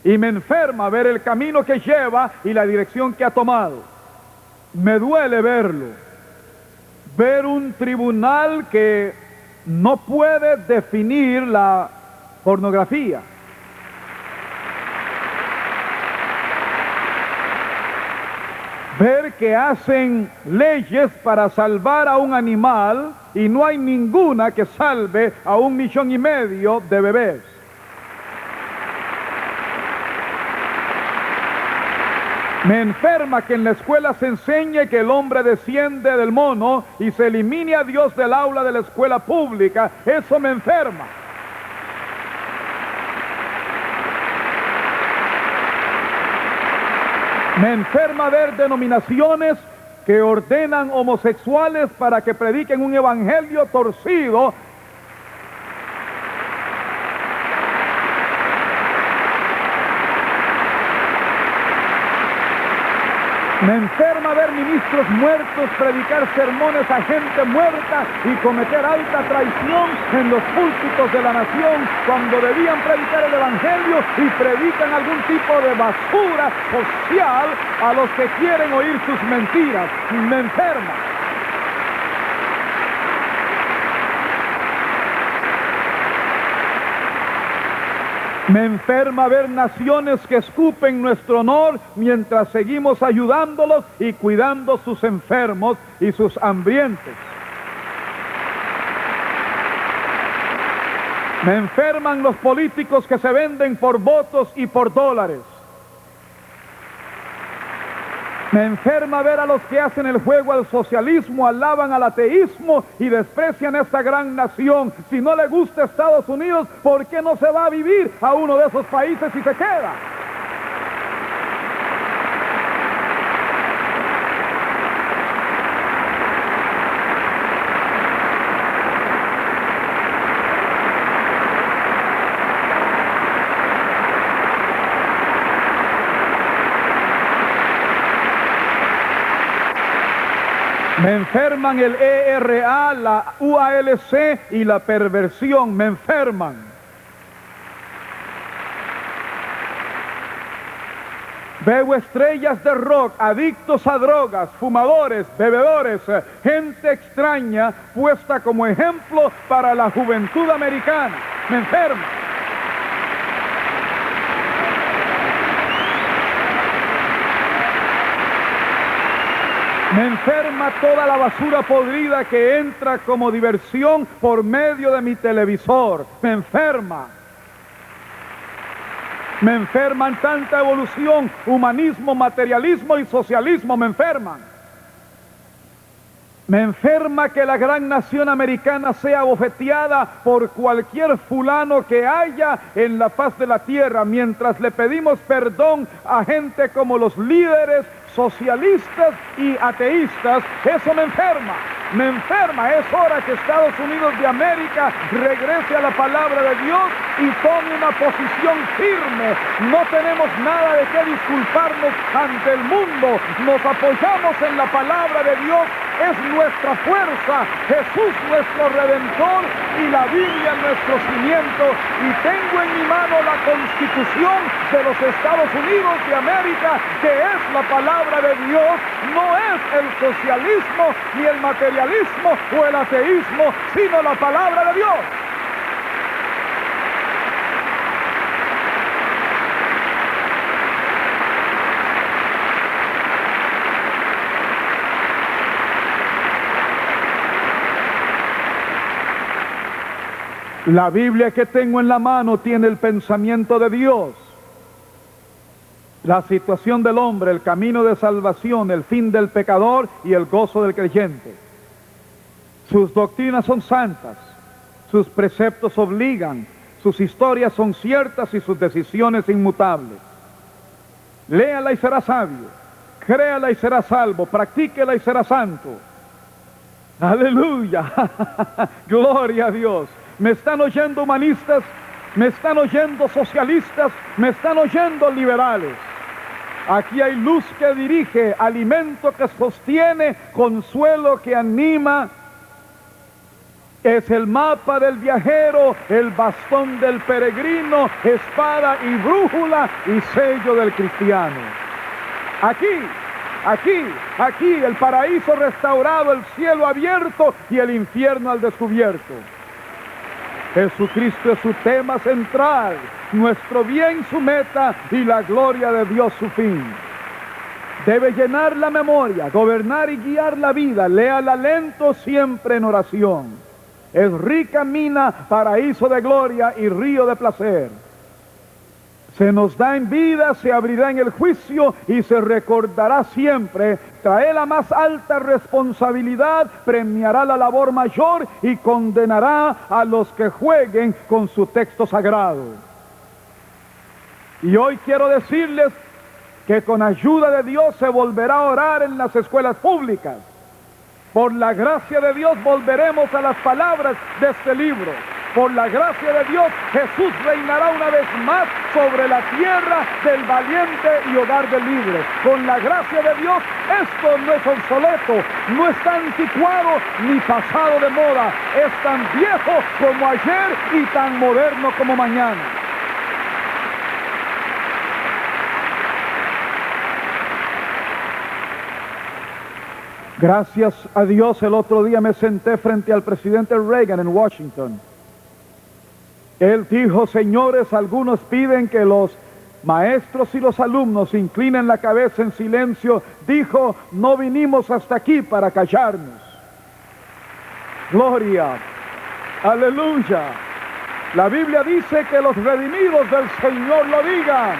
Y me enferma ver el camino que lleva y la dirección que ha tomado. Me duele verlo. Ver un tribunal que no puede definir la pornografía. Ver que hacen leyes para salvar a un animal y no hay ninguna que salve a 1,5 millones de bebés. Me enferma que en la escuela se enseñe que el hombre desciende del mono y se elimine a Dios del aula de la escuela pública. Eso me enferma. Me enferma ver denominaciones que ordenan homosexuales para que prediquen un evangelio torcido. Me enferma ver ministros muertos predicar sermones a gente muerta y cometer alta traición en los púlpitos de la nación cuando debían predicar el evangelio y predican algún tipo de basura social a los que quieren oír sus mentiras. Me enferma. Me enferma ver naciones que escupen nuestro honor mientras seguimos ayudándolos y cuidando sus enfermos y sus hambrientos. Me enferman los políticos que se venden por votos y por dólares. Me enferma ver a los que hacen el juego al socialismo, alaban al ateísmo y desprecian esta gran nación. Si no le gusta Estados Unidos, ¿por qué no se va a vivir a uno de esos países y se queda? Me enferman el ERA, la UALC y la perversión, me enferman. Veo estrellas de rock, adictos a drogas, fumadores, bebedores, gente extraña puesta como ejemplo para la juventud americana. Me enferma. Me enferma toda la basura podrida que entra como diversión por medio de mi televisor. Me enferma. Me enferman tanta evolución, humanismo, materialismo y socialismo. Me enferman. Me enferma que la gran nación americana sea bofeteada por cualquier fulano que haya en la faz de la tierra, mientras le pedimos perdón a gente como los líderes socialistas y ateístas. Eso me enferma. Me enferma. Es hora que Estados Unidos de América regrese a la palabra de Dios y tome una posición firme. No tenemos nada de qué disculparnos ante el mundo. Nos apoyamos en la palabra de Dios. Es nuestra fuerza. Jesús nuestro Redentor y la Biblia nuestro cimiento. Y tengo en mi mano la Constitución de los Estados Unidos de América, que es la palabra de Dios. No es el socialismo ni el materialismo o el ateísmo, sino la palabra de Dios. La Biblia que tengo en la mano tiene el pensamiento de Dios, la situación del hombre, el camino de salvación, el fin del pecador y el gozo del creyente. Sus doctrinas son santas, sus preceptos obligan, sus historias son ciertas y sus decisiones inmutables. Léala y será sabio, créala y será salvo, practíquela y será santo. Aleluya, gloria a Dios. Me están oyendo humanistas, me están oyendo socialistas, me están oyendo liberales. Aquí hay luz que dirige, alimento que sostiene, consuelo que anima. Es el mapa del viajero, el bastón del peregrino, espada y brújula y sello del cristiano. Aquí, el paraíso restaurado, el cielo abierto y el infierno al descubierto. Jesucristo es su tema central, nuestro bien su meta y la gloria de Dios su fin. Debe llenar la memoria, gobernar y guiar la vida. Léala lento, siempre en oración. Es rica mina, paraíso de gloria y río de placer. Se nos da en vida, se abrirá en el juicio y se recordará siempre. Trae la más alta responsabilidad, premiará la labor mayor y condenará a los que jueguen con su texto sagrado. Y hoy quiero decirles que con ayuda de Dios se volverá a orar en las escuelas públicas. Por la gracia de Dios volveremos a las palabras de este libro. Por la gracia de Dios, Jesús reinará una vez más sobre la tierra del valiente y hogar del libre. Con la gracia de Dios, esto no es obsoleto, no está anticuado ni pasado de moda. Es tan viejo como ayer y tan moderno como mañana. Gracias a Dios, el otro día me senté frente al presidente Reagan en Washington. Él dijo: señores, algunos piden que los maestros y los alumnos inclinen la cabeza en silencio. Dijo: no vinimos hasta aquí para callarnos. Gloria, aleluya. La Biblia dice que los redimidos del Señor lo digan.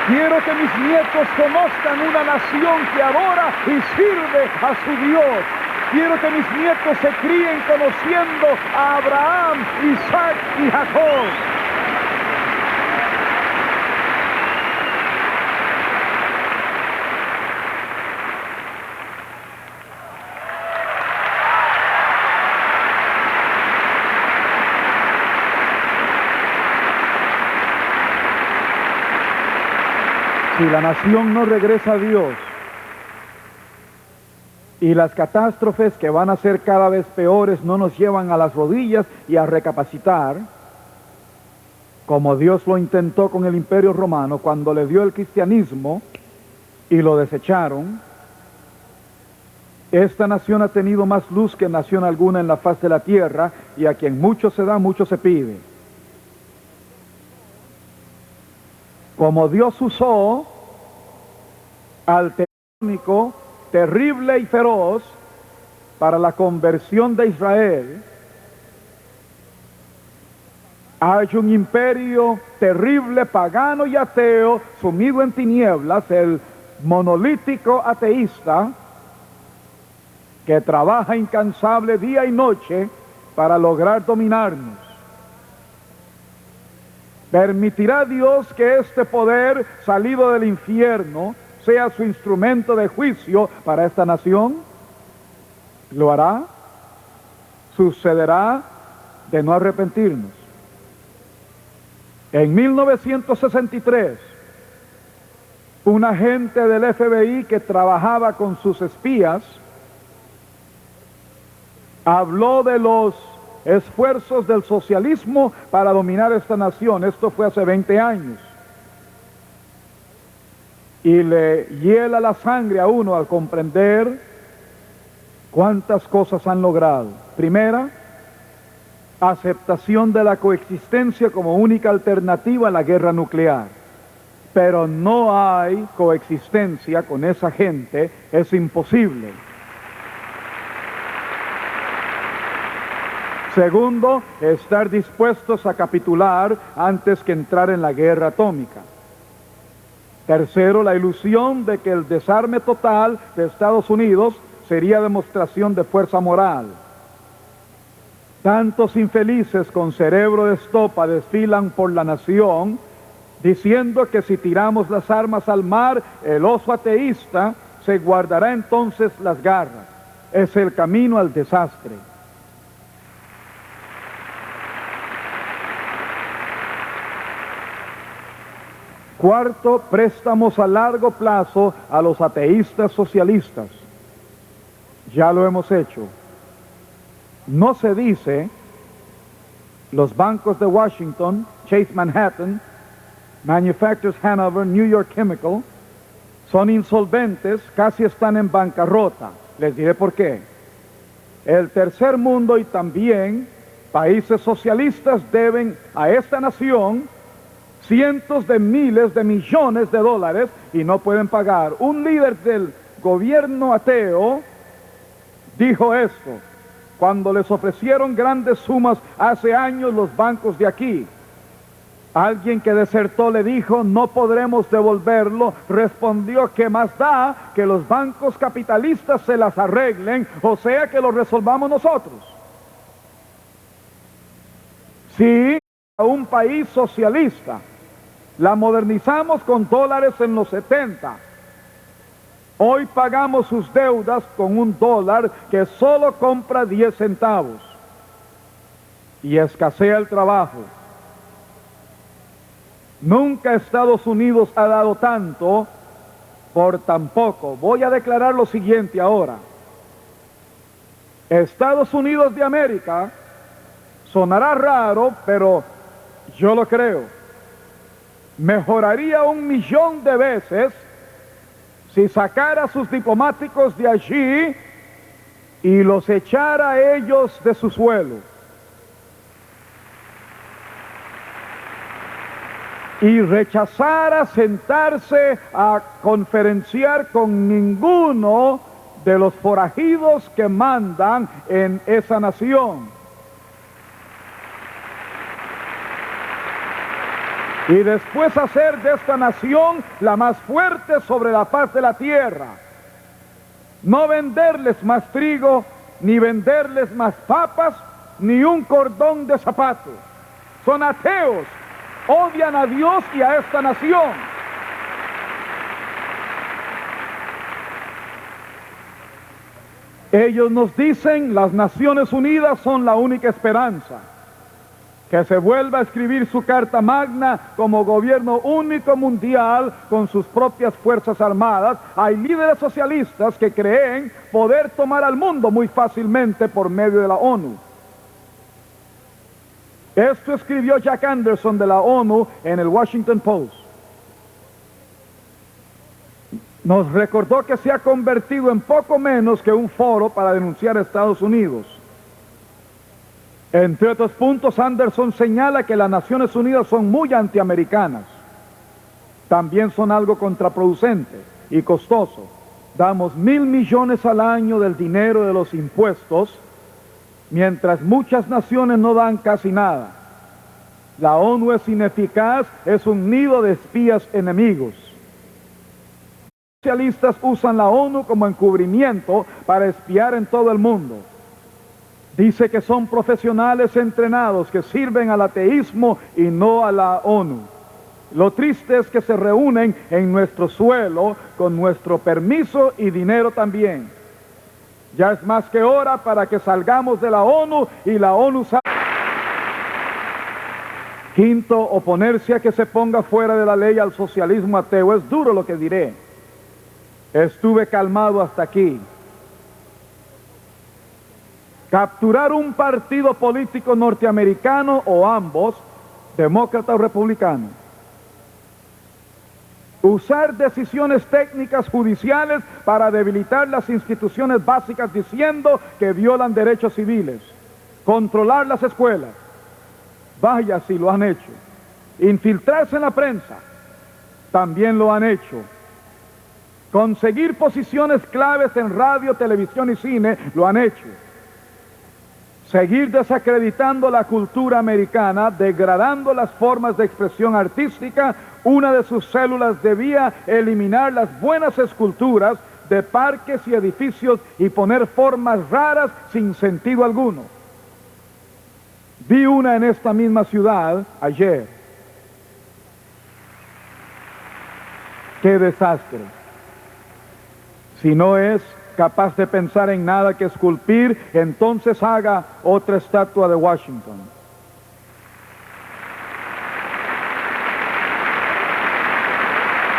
Quiero que mis nietos conozcan una nación que adora y sirve a su Dios. Quiero que mis nietos se críen conociendo a Abraham, Isaac y Jacob. Si la nación no regresa a Dios y las catástrofes que van a ser cada vez peores no nos llevan a las rodillas y a recapacitar, como Dios lo intentó con el Imperio Romano cuando le dio el cristianismo y lo desecharon, esta nación ha tenido más luz que nación alguna en la faz de la tierra, y a quien mucho se da, mucho se pide. Como Dios usó al Tesalónico terrible y feroz para la conversión de Israel, hay un imperio terrible, pagano y ateo, sumido en tinieblas, el monolítico ateísta, que trabaja incansable día y noche para lograr dominarnos. ¿Permitirá Dios que este poder salido del infierno sea su instrumento de juicio para esta nación? ¿Lo hará? ¿Sucederá de no arrepentirnos? En 1963, un agente del FBI que trabajaba con sus espías habló de los esfuerzos del socialismo para dominar esta nación. Esto fue hace 20 años. Y le hiela la sangre a uno al comprender cuántas cosas han logrado. Primera, aceptación de la coexistencia como única alternativa a la guerra nuclear. Pero no hay coexistencia con esa gente, es imposible. Segundo, estar dispuestos a capitular antes que entrar en la guerra atómica. Tercero, la ilusión de que el desarme total de Estados Unidos sería demostración de fuerza moral. Tantos infelices con cerebro de estopa desfilan por la nación diciendo que si tiramos las armas al mar, el oso ateísta se guardará entonces las garras. Es el camino al desastre. Cuarto, préstamos a largo plazo a los ateístas socialistas. Ya lo hemos hecho. No se dice, los bancos de Washington, Chase Manhattan, Manufacturers Hanover, New York Chemical, son insolventes, casi están en bancarrota. Les diré por qué. El tercer mundo y también países socialistas deben a esta nación cientos de miles de millones de dólares y no pueden pagar. Un líder del gobierno ateo dijo esto cuando les ofrecieron grandes sumas hace años los bancos de aquí. Alguien que desertó le dijo: no podremos devolverlo. Respondió: ¿qué más da que los bancos capitalistas se las arreglen, o sea que lo resolvamos nosotros? Sí, a un país socialista la modernizamos con dólares en los 70. Hoy pagamos sus deudas con $1 que solo compra 10 centavos. Y escasea el trabajo. Nunca Estados Unidos ha dado tanto por tan poco. Voy a declarar lo siguiente ahora. Estados Unidos de América, sonará raro, pero yo lo creo, mejoraría 1.000.000 de veces si sacara a sus diplomáticos de allí y los echara a ellos de su suelo. Y rechazara sentarse a conferenciar con ninguno de los forajidos que mandan en esa nación. y después hacer de esta nación la más fuerte sobre la faz de la tierra. No venderles más trigo, ni venderles más papas, ni un cordón de zapatos. Son ateos, odian a Dios y a esta nación. Ellos nos dicen, las Naciones Unidas son la única esperanza. Que se vuelva a escribir su Carta Magna como gobierno único mundial con sus propias fuerzas armadas. Hay líderes socialistas que creen poder tomar al mundo muy fácilmente por medio de la ONU. Esto escribió Jack Anderson de la ONU en el Washington Post. Nos recordó que se ha convertido en poco menos que un foro para denunciar a Estados Unidos. Entre otros puntos, Anderson señala que las Naciones Unidas son muy antiamericanas. También son algo contraproducente y costoso. Damos 1.000 millones al año del dinero de los impuestos, mientras muchas naciones no dan casi nada. La ONU es ineficaz, es un nido de espías enemigos. Los socialistas usan la ONU como encubrimiento para espiar en todo el mundo. Dice que son profesionales entrenados que sirven al ateísmo y no a la ONU. Lo triste es que se reúnen en nuestro suelo con nuestro permiso y dinero también. Ya es más que hora para que salgamos de la ONU y la ONU salga. Quinto, oponerse a que se ponga fuera de la ley al socialismo ateo. Es duro lo que diré. Estuve calmado hasta aquí. Capturar un partido político norteamericano o ambos, demócrata o republicano. Usar decisiones técnicas judiciales para debilitar las instituciones básicas diciendo que violan derechos civiles. Controlar las escuelas. Vaya si lo han hecho. Infiltrarse en la prensa. También lo han hecho. Conseguir posiciones claves en radio, televisión y cine. Lo han hecho. Seguir desacreditando la cultura americana, degradando las formas de expresión artística. Una de sus células debía eliminar las buenas esculturas de parques y edificios y poner formas raras sin sentido alguno. Vi una en esta misma ciudad ayer. ¡Qué desastre! Si no es capaz de pensar en nada que esculpir, entonces haga otra estatua de Washington.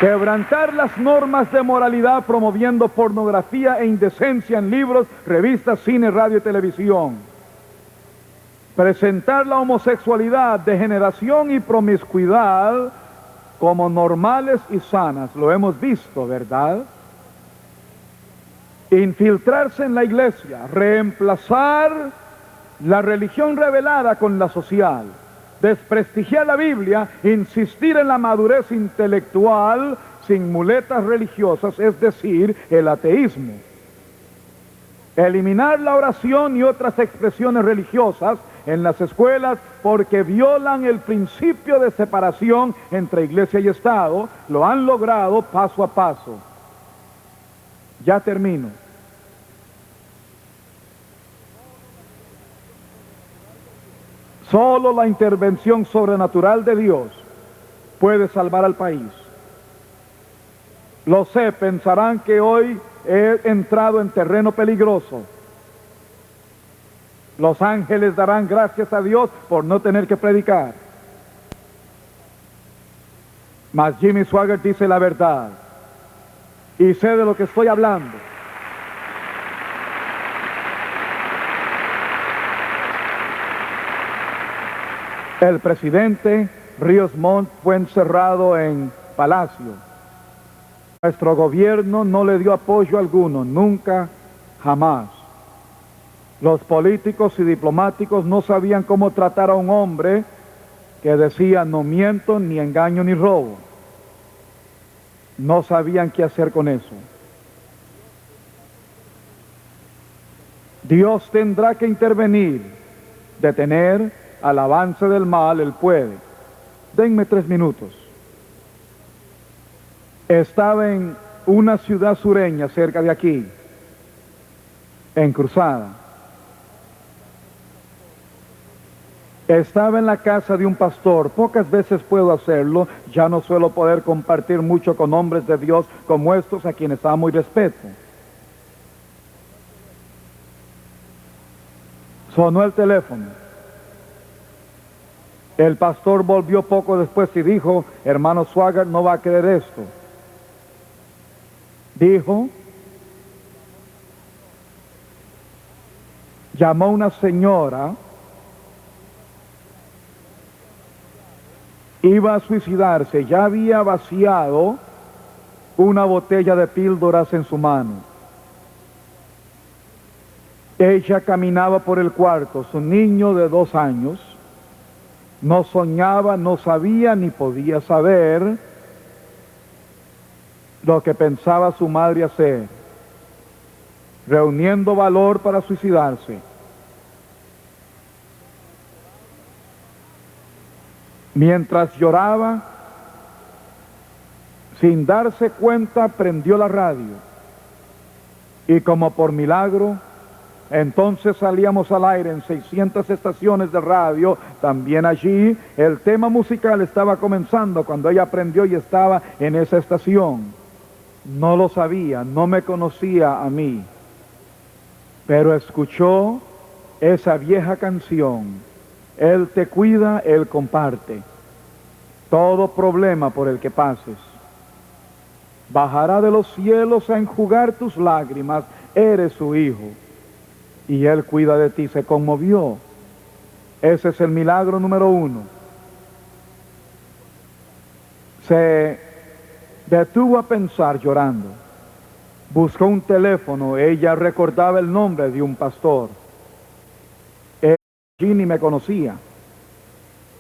Quebrantar las normas de moralidad promoviendo pornografía e indecencia en libros, revistas, cine, radio y televisión. Presentar la homosexualidad, degeneración y promiscuidad como normales y sanas. Lo hemos visto, ¿verdad? Infiltrarse en la iglesia, reemplazar la religión revelada con la social, desprestigiar la Biblia, insistir en la madurez intelectual sin muletas religiosas, es decir, el ateísmo. Eliminar la oración y otras expresiones religiosas en las escuelas porque violan el principio de separación entre iglesia y Estado. Lo han logrado paso a paso. Ya termino. Solo la intervención sobrenatural de Dios puede salvar al país. Lo sé, pensarán que hoy he entrado en terreno peligroso. Los ángeles darán gracias a Dios por no tener que predicar. Mas Jimmy Swaggart dice la verdad. Y sé de lo que estoy hablando. El presidente Ríos Montt fue encerrado en Palacio. Nuestro gobierno no le dio apoyo alguno, nunca, jamás. Los políticos y diplomáticos no sabían cómo tratar a un hombre que decía no miento, ni engaño, ni robo. No sabían qué hacer con eso. Dios tendrá que intervenir, detener al avance del mal, Él puede. denme 3 minutos. Estaba en una ciudad sureña cerca de aquí, en Cruzada. Estaba en la casa de un pastor. Pocas veces puedo hacerlo, ya no suelo poder compartir mucho con hombres de Dios como estos, a quienes amo y respeto. Sonó el teléfono. El pastor volvió poco después y dijo: hermano Swaggart no va a creer esto. Dijo, llamó una señora, iba a suicidarse, ya había vaciado una botella de píldoras en su mano. Ella caminaba por el cuarto, su niño de 2 años, no soñaba, no sabía ni podía saber lo que pensaba su madre hacer, reuniendo valor para suicidarse. Mientras lloraba, sin darse cuenta, prendió la radio. Y como por milagro, entonces salíamos al aire en 600 estaciones de radio. También allí el tema musical estaba comenzando cuando ella aprendió y estaba en esa estación. No lo sabía, no me conocía a mí, pero escuchó esa vieja canción: Él te cuida, Él comparte. Todo problema por el que pases bajará de los cielos a enjugar tus lágrimas. Eres su hijo y Él cuida de ti. Se conmovió. Ese es el milagro número 1. Se detuvo a pensar llorando. Buscó un teléfono. Ella recordaba el nombre de un pastor. Él ni me conocía.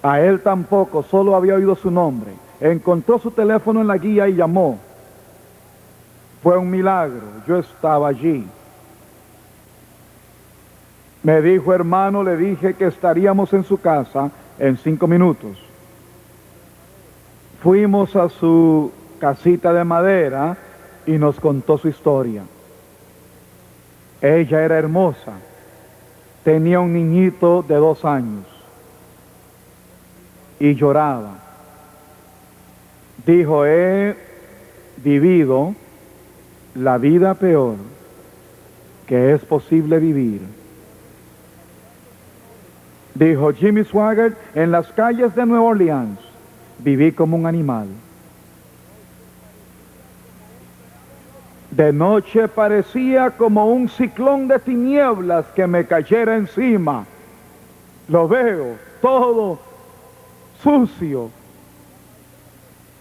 A él tampoco, solo había oído su nombre. Encontró su teléfono en la guía y llamó. Fue un milagro, yo estaba allí. Me dijo: hermano, le dije que estaríamos en su casa en 5 minutos. Fuimos a su casita de madera y nos contó su historia. Ella era hermosa, tenía un niñito de 2 años y lloraba. Dijo: he vivido la vida peor que es posible vivir. Dijo Jimmy Swaggart: en las calles de Nueva Orleans viví como un animal. De noche parecía como un ciclón de tinieblas que me cayera encima. Lo veo todo sucio.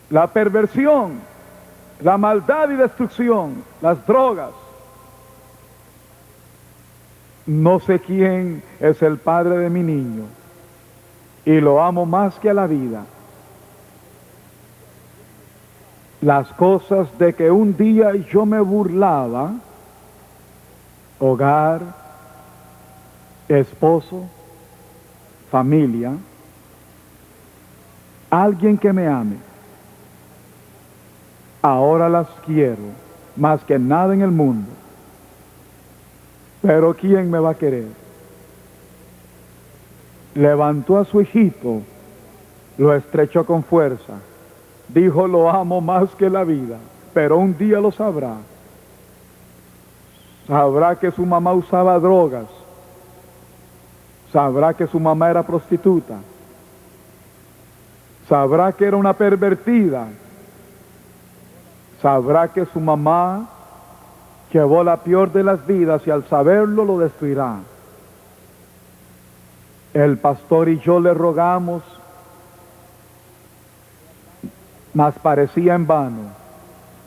La perversión, la maldad y destrucción, las drogas. No sé quién es el padre de mi niño y lo amo más que a la vida. Las cosas de que un día yo me burlaba: hogar, esposo, familia, alguien que me ame. Ahora las quiero más que nada en el mundo. Pero ¿quién me va a querer? Levantó a su hijito, lo estrechó con fuerza. Dijo: lo amo más que la vida, pero un día lo sabrá. Sabrá que su mamá usaba drogas. Sabrá que su mamá era prostituta. Sabrá que era una pervertida. Sabrá que su mamá llevó la peor de las vidas y al saberlo lo destruirá. El pastor y yo le rogamos, mas parecía en vano.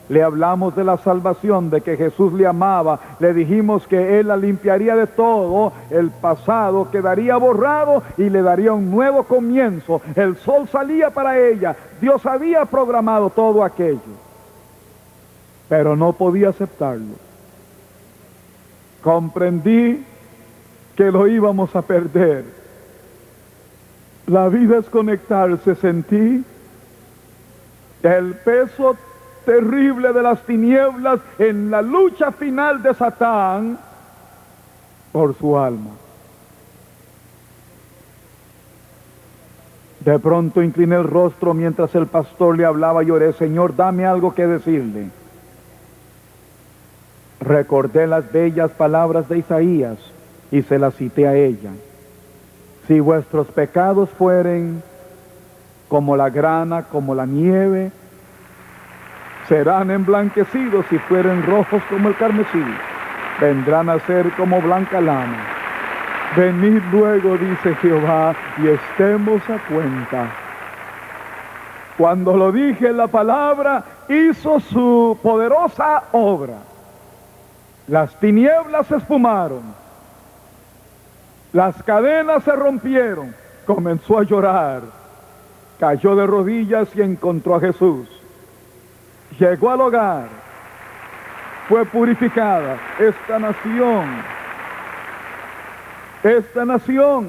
Le hablamos de la salvación, de que Jesús le amaba, le dijimos que Él la limpiaría de todo, el pasado quedaría borrado y le daría un nuevo comienzo. El sol salía para ella, Dios había programado todo aquello, pero no podía aceptarlo. Comprendí que lo íbamos a perder. La vida es conectarse, sentí el peso terrible de las tinieblas en la lucha final de Satán por su alma. De pronto incliné el rostro mientras el pastor le hablaba y oré: Señor, dame algo que decirle. Recordé las bellas palabras de Isaías y se las cité a ella. Si vuestros pecados fueren como la grana, como la nieve, serán emblanquecidos; si fueren rojos como el carmesí, vendrán a ser como blanca lana. Venid luego, dice Jehová, y estemos a cuenta. Cuando lo dije, la palabra hizo su poderosa obra. Las tinieblas se esfumaron, las cadenas se rompieron. Comenzó a llorar, cayó de rodillas y encontró a Jesús. Llegó al hogar, fue purificada. Esta nación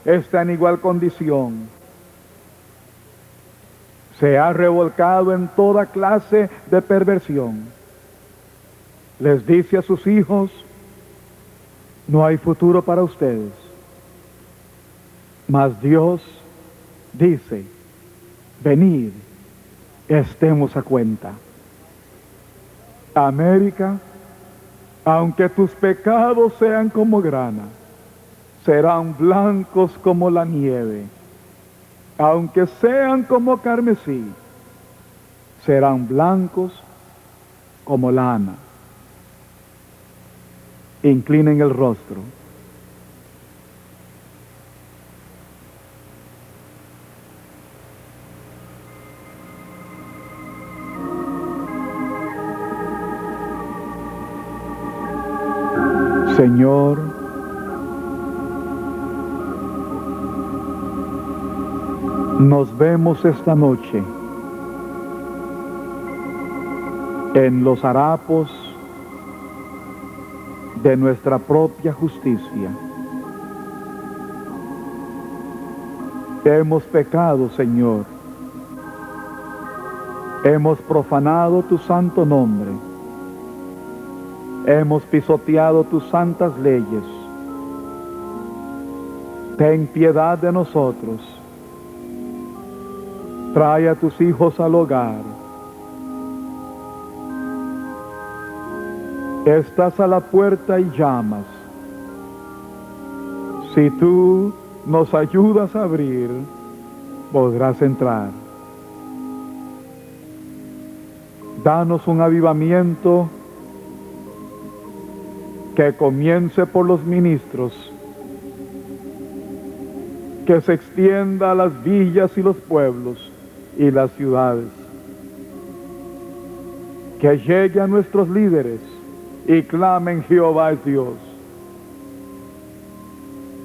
está en igual condición. Se ha revolcado en toda clase de perversión. Les dice a sus hijos: no hay futuro para ustedes. Mas Dios dice: venid, estemos a cuenta. América, aunque tus pecados sean como grana, serán blancos como la nieve. Aunque sean como carmesí, serán blancos como lana. Inclinen el rostro. Señor, nos vemos esta noche en los harapos de nuestra propia justicia. Hemos pecado, Señor. Hemos profanado tu santo nombre. Hemos pisoteado tus santas leyes. Ten piedad de nosotros. Trae a tus hijos al hogar. Estás a la puerta y llamas. Si tú nos ayudas a abrir, podrás entrar. Danos un avivamiento que comience por los ministros, que se extienda a las villas y los pueblos y las ciudades, que llegue a nuestros líderes y clamen: Jehová es Dios.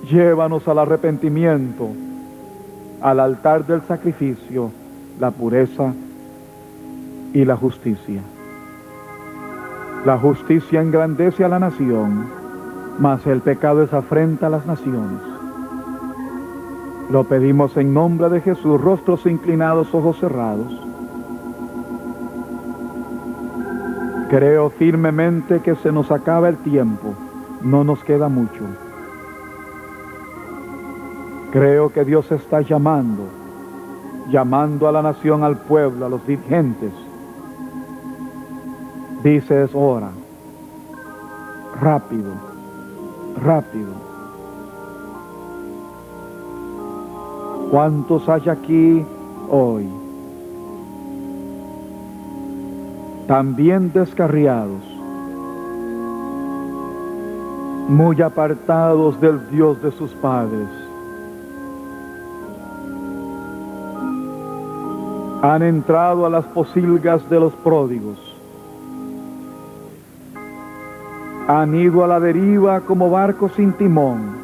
Llévanos al arrepentimiento, al altar del sacrificio, la pureza y la justicia. La justicia engrandece a la nación, mas el pecado es afrenta a las naciones. Lo pedimos en nombre de Jesús, rostros inclinados, ojos cerrados. Creo firmemente que se nos acaba el tiempo, no nos queda mucho. Creo que Dios está llamando a la nación, al pueblo, a los dirigentes. Dice: es hora. Rápido, rápido. ¿Cuántos hay aquí hoy también descarriados, muy apartados del Dios de sus padres? Han entrado a las pocilgas de los pródigos. Han ido a la deriva como barcos sin timón.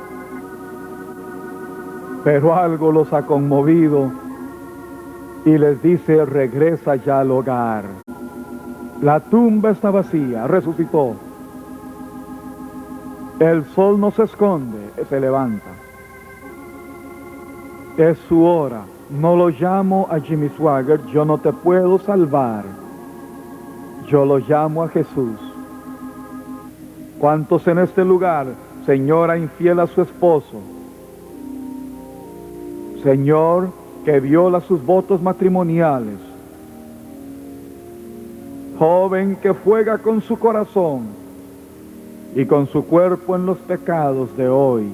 Pero algo los ha conmovido y les dice: regresa ya al hogar. La tumba está vacía, resucitó. El sol no se esconde, se levanta. Es su hora. No lo llamo a Jimmy Swaggart, yo no te puedo salvar. Yo lo llamo a Jesús. ¿Cuántos en este lugar, señora infiel a su esposo? Señor que viola sus votos matrimoniales. Joven que juega con su corazón y con su cuerpo en los pecados de hoy.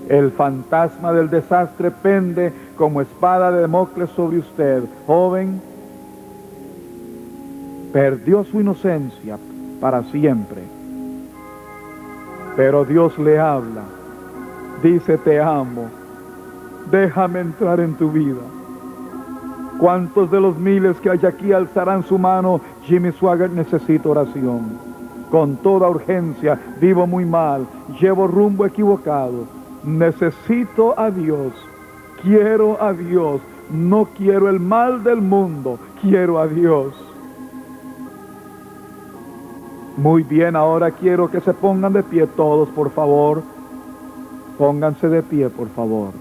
El fantasma del desastre pende como espada de Damocles sobre usted. Joven, perdió su inocencia para siempre. Pero Dios le habla, dice: te amo, déjame entrar en tu vida. ¿Cuántos de los miles que hay aquí alzarán su mano? Jimmy Swaggart, necesito oración. Con toda urgencia, vivo muy mal, llevo rumbo equivocado. Necesito a Dios, quiero a Dios, no quiero el mal del mundo, quiero a Dios. Muy bien, ahora quiero que se pongan de pie todos, por favor. Pónganse de pie, por favor.